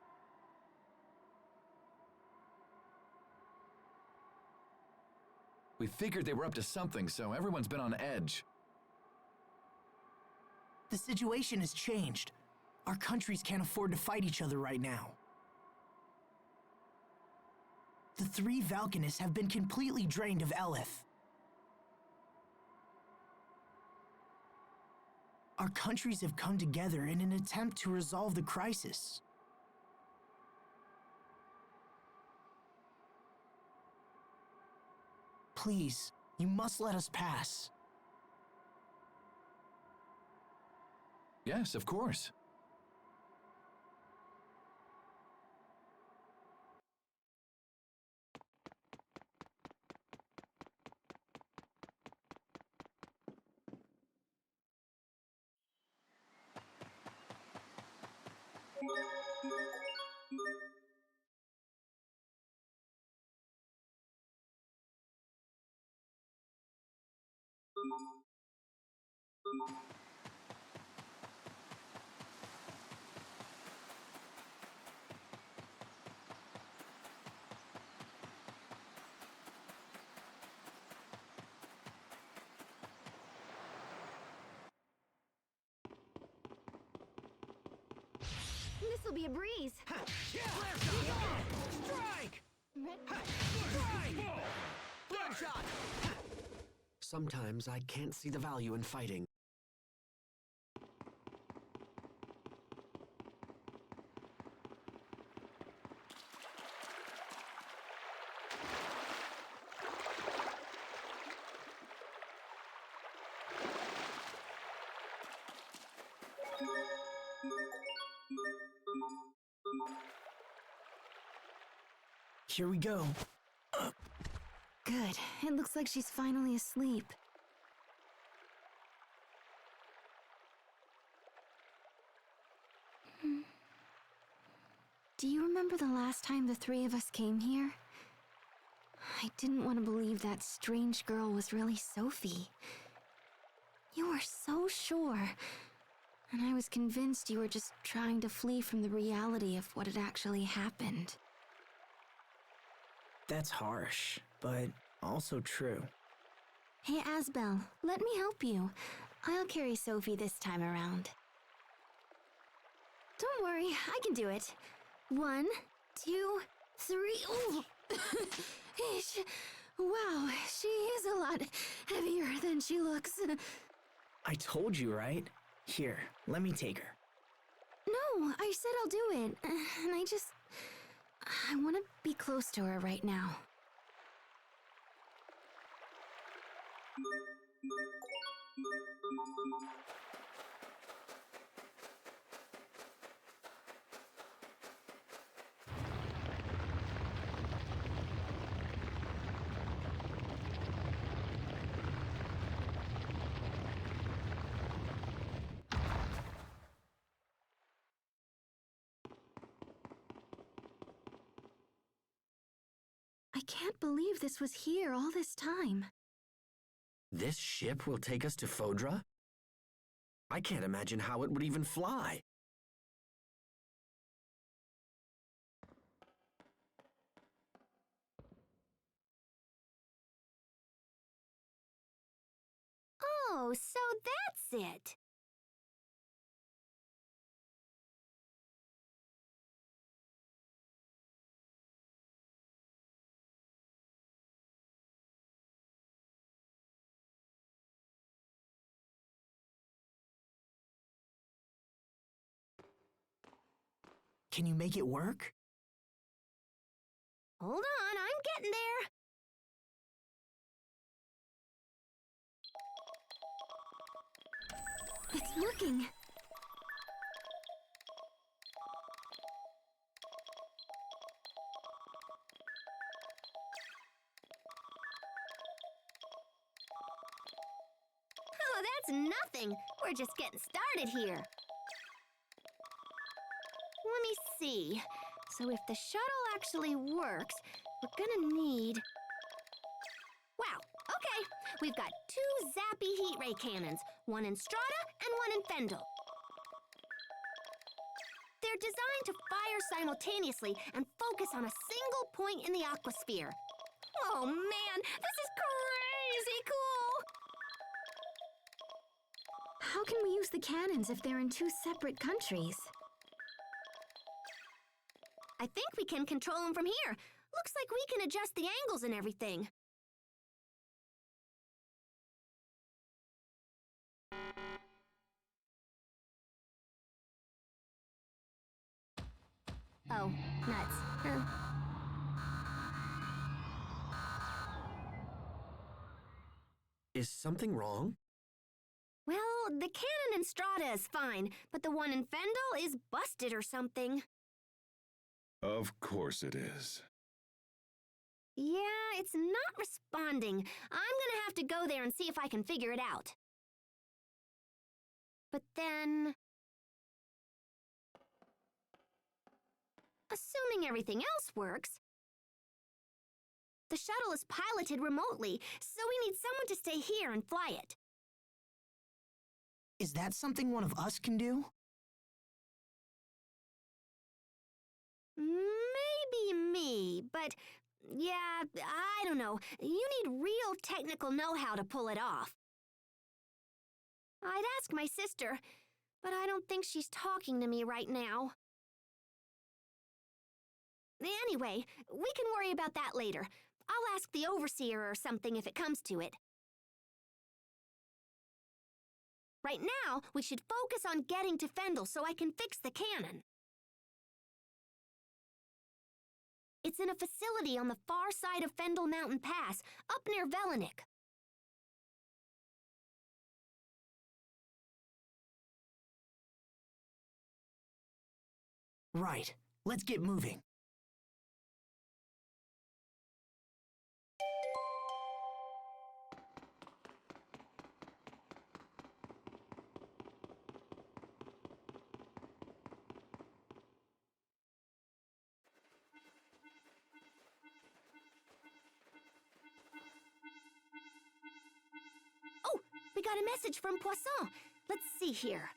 We figured they were up to something, so everyone's been on edge. The situation has changed. Our countries can't afford to fight each other right now. The three Valkanists have been completely drained of Elith. Our countries have come together in an attempt to resolve the crisis. Please, you must let us pass. Yes, of course. This'll be a breeze. Strike! Strike! Bloodshot! Sometimes I can't see the value in fighting. Here we go. Good. It looks like she's finally asleep. Do you remember the last time the three of us came here? I didn't want to believe that strange girl was really Sophie. You were so sure. And I was convinced you were just trying to flee from the reality of what had actually happened. That's harsh, but also true. Hey, Asbel, let me help you. I'll carry Sophie this time around. Don't worry, I can do it. 1, 2, 3. Ooh! Wow, she is a lot heavier than she looks. I told you, right? Here, let me take her. No, I said I'll do it. And I want to be close to her right now. I can't believe this was here all this time. This ship will take us to Fodra? I can't imagine how it would even fly. Oh, so that's it. Can you make it work? Hold on, I'm getting there. It's working. Oh, that's nothing. We're just getting started here. Let me see. So if the shuttle actually works, we're gonna need... Wow, okay. We've got 2 zappy heat ray cannons, one in Strata and one in Fendel. They're designed to fire simultaneously and focus on a single point in the aquasphere. Oh man, this is crazy cool! How can we use the cannons if they're in 2 separate countries? I think we can control them from here. Looks like we can adjust the angles and everything. Oh, nuts. Is something wrong? Well, the cannon in Strata is fine, but the one in Fendel is busted or something. Of course it is. Yeah, it's not responding. I'm gonna have to go there and see if I can figure it out. But then... assuming everything else works, the shuttle is piloted remotely, so we need someone to stay here and fly it. Is that something one of us can do? Maybe me, but yeah, I don't know. You need real technical know-how to pull it off. I'd ask my sister, but I don't think she's talking to me right now. Anyway, we can worry about that later. I'll ask the overseer or something if it comes to it. Right now, we should focus on getting to Fendel so I can fix the cannon. It's in a facility on the far side of Fendel Mountain Pass, up near Velenik. Right. Let's get moving. Oh, we got a message from Poisson. Let's see here.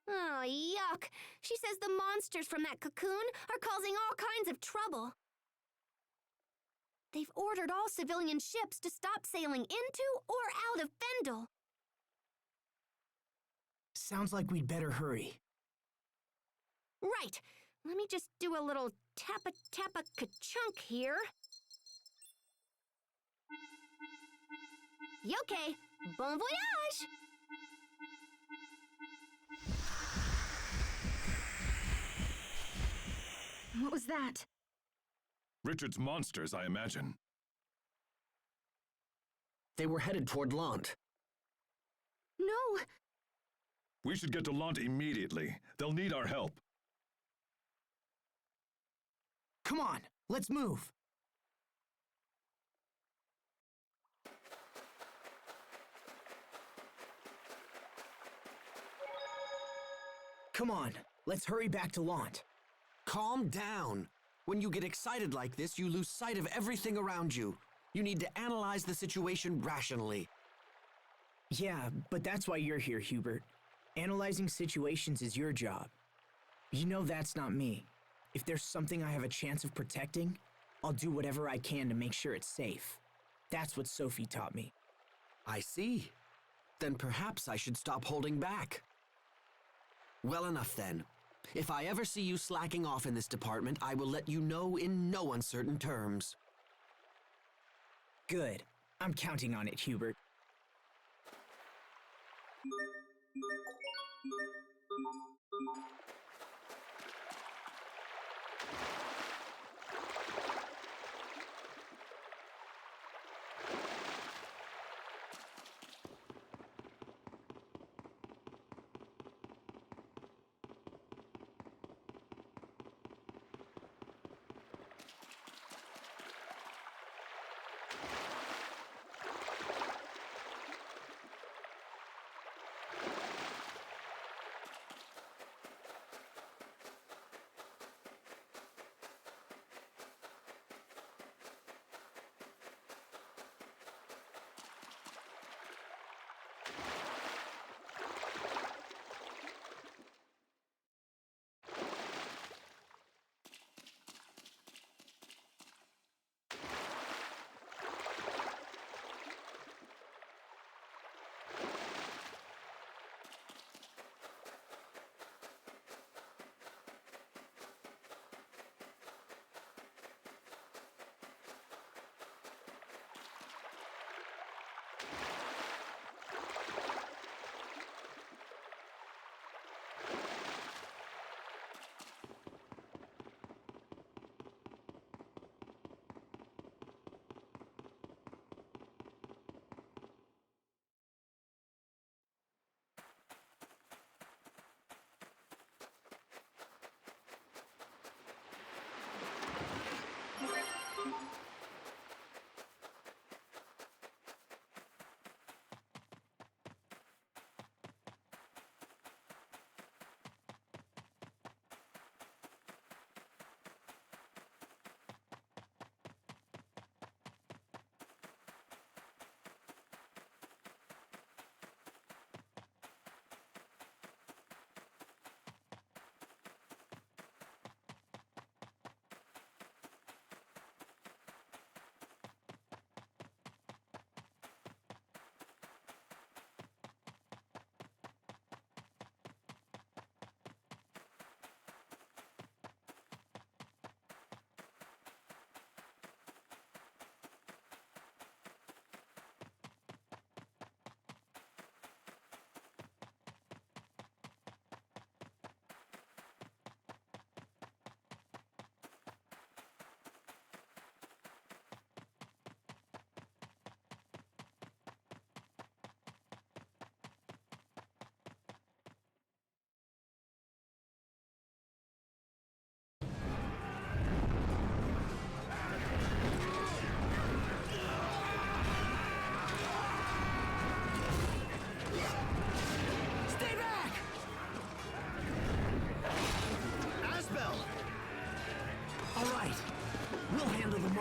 Oh, yuck. She says the monsters from that cocoon are causing all kinds of trouble. They've ordered all civilian ships to stop sailing into or out of Fendel. Sounds like we'd better hurry. Right. Let me just do a little tappa-tappa-ka-chunk here. Okay. Bon voyage! What was that? Richard's monsters, I imagine. They were headed toward Lant. No! We should get to Lant immediately. They'll need our help. Come on, let's move. Come on, let's hurry back to Lant. Calm down. When you get excited like this, you lose sight of everything around you. You need to analyze the situation rationally. Yeah, but that's why you're here, Hubert. Analyzing situations is your job. You know that's not me. If there's something I have a chance of protecting, I'll do whatever I can to make sure it's safe. That's what Sophie taught me. I see. Then perhaps I should stop holding back. Well enough then. If I ever see you slacking off in this department, I will let you know in no uncertain terms. Good. I'm counting on it, Hubert.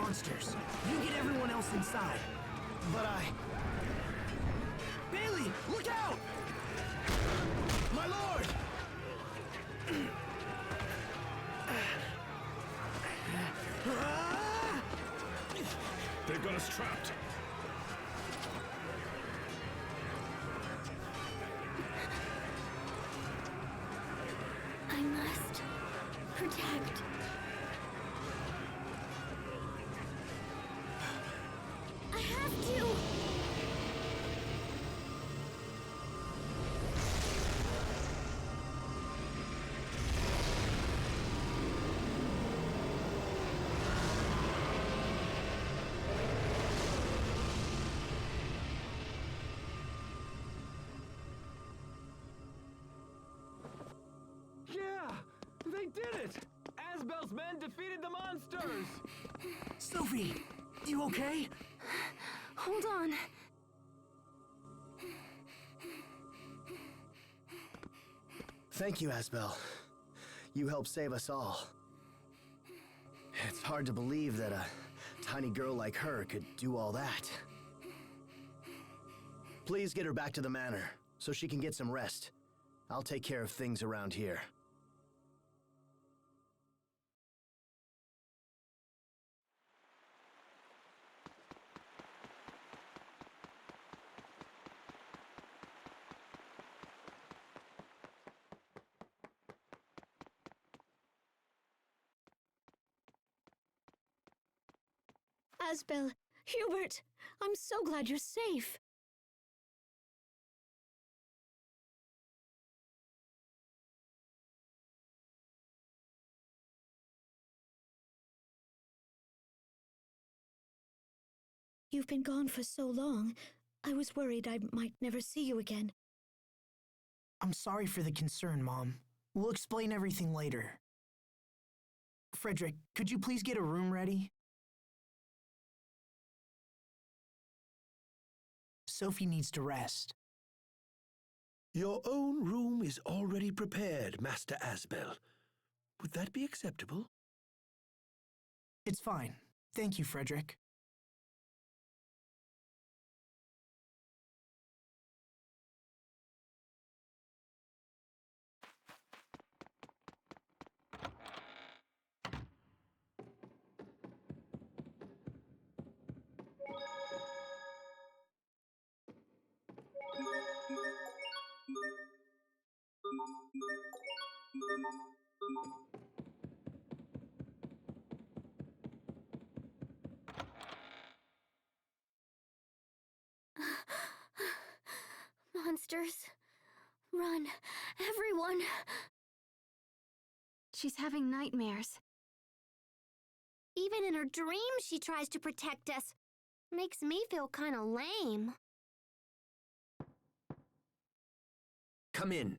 monsters. You get everyone else inside. But Bailey, look out! My lord! They've got us trapped. I must protect. I have to! Yeah! They did it! Asbel's men defeated the monsters! Sophie, you okay? Hold on. Thank you, Asbel. You helped save us all. It's hard to believe that a tiny girl like her could do all that. Please get her back to the manor, so she can get some rest. I'll take care of things around here. Asbel, Hubert, I'm so glad you're safe. You've been gone for so long, I was worried I might never see you again. I'm sorry for the concern, Mom. We'll explain everything later. Frederick, could you please get a room ready? Sophie needs to rest. Your own room is already prepared, Master Asbel. Would that be acceptable? It's fine. Thank you, Frederick. Monsters. Run, everyone. She's having nightmares. Even in her dreams, she tries to protect us. Makes me feel kind of lame. Come in.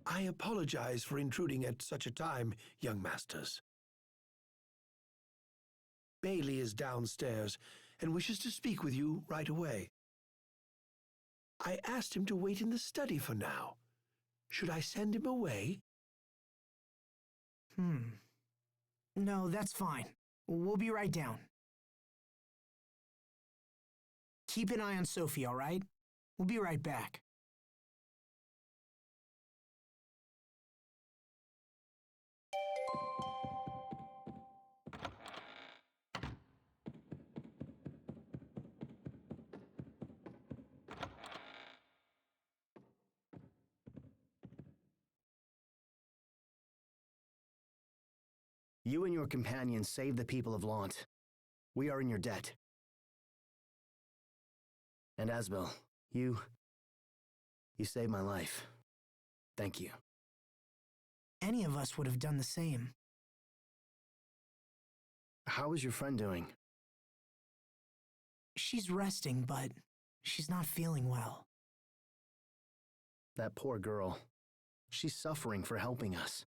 I apologize for intruding at such a time, young masters. Bailey is downstairs and wishes to speak with you right away. I asked him to wait in the study for now. Should I send him away? No, that's fine. We'll be right down. Keep an eye on Sophie, all right? We'll be right back. You and your companions saved the people of Lant. We are in your debt. And Asbel, you saved my life. Thank you. Any of us would have done the same. How is your friend doing? She's resting, but she's not feeling well. That poor girl. She's suffering for helping us.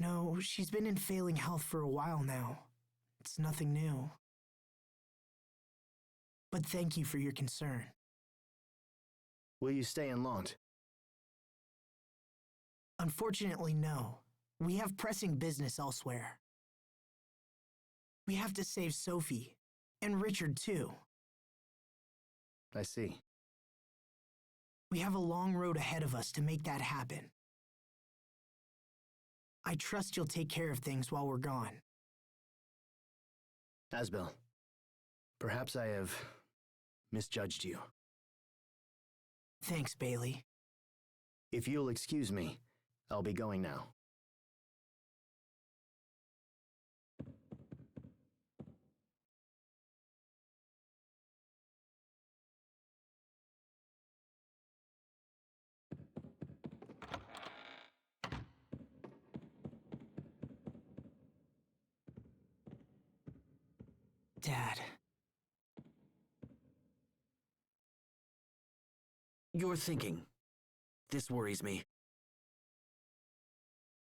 No, she's been in failing health for a while now. It's nothing new. But thank you for your concern. Will you stay in Lant? Unfortunately, no. We have pressing business elsewhere. We have to save Sophie, and Richard too. I see. We have a long road ahead of us to make that happen. I trust you'll take care of things while we're gone. Asbel, perhaps I have misjudged you. Thanks, Bailey. If you'll excuse me, I'll be going now. Dad. You're thinking. This worries me.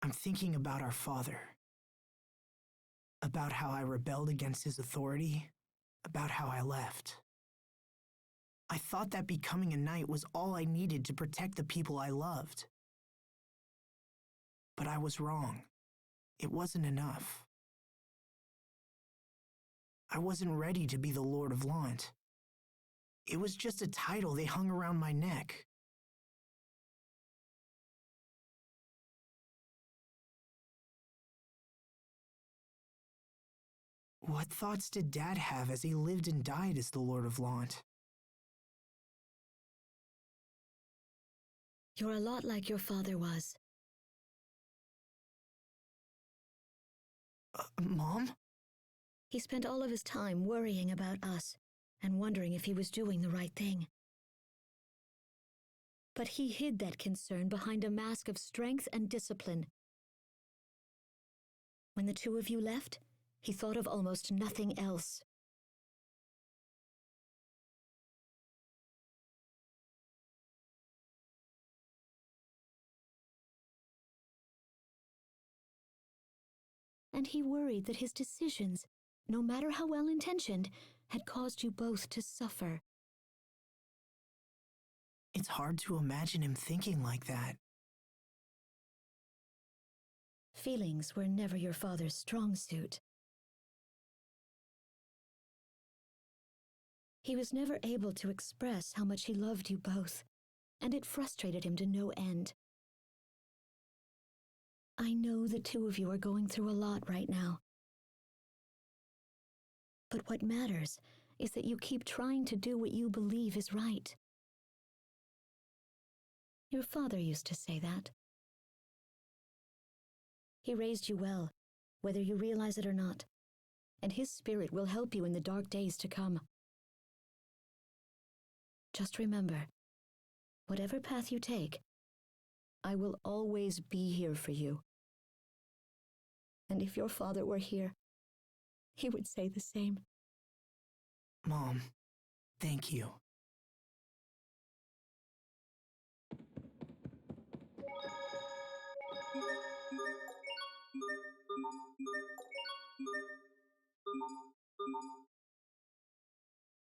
I'm thinking about our father. About how I rebelled against his authority. About how I left. I thought that becoming a knight was all I needed to protect the people I loved. But I was wrong. It wasn't enough. I wasn't ready to be the Lord of Lant. It was just a title they hung around my neck. What thoughts did Dad have as he lived and died as the Lord of Lant? You're a lot like your father was. Mom? He spent all of his time worrying about us and wondering if he was doing the right thing. But he hid that concern behind a mask of strength and discipline. When the two of you left, he thought of almost nothing else. And he worried that his decisions, no matter how well-intentioned, had caused you both to suffer. It's hard to imagine him thinking like that. Feelings were never your father's strong suit. He was never able to express how much he loved you both, and it frustrated him to no end. I know the two of you are going through a lot right now. But what matters is that you keep trying to do what you believe is right. Your father used to say that. He raised you well, whether you realize it or not, and his spirit will help you in the dark days to come. Just remember, whatever path you take, I will always be here for you. And if your father were here, he would say the same. Mom, thank you. Thank you.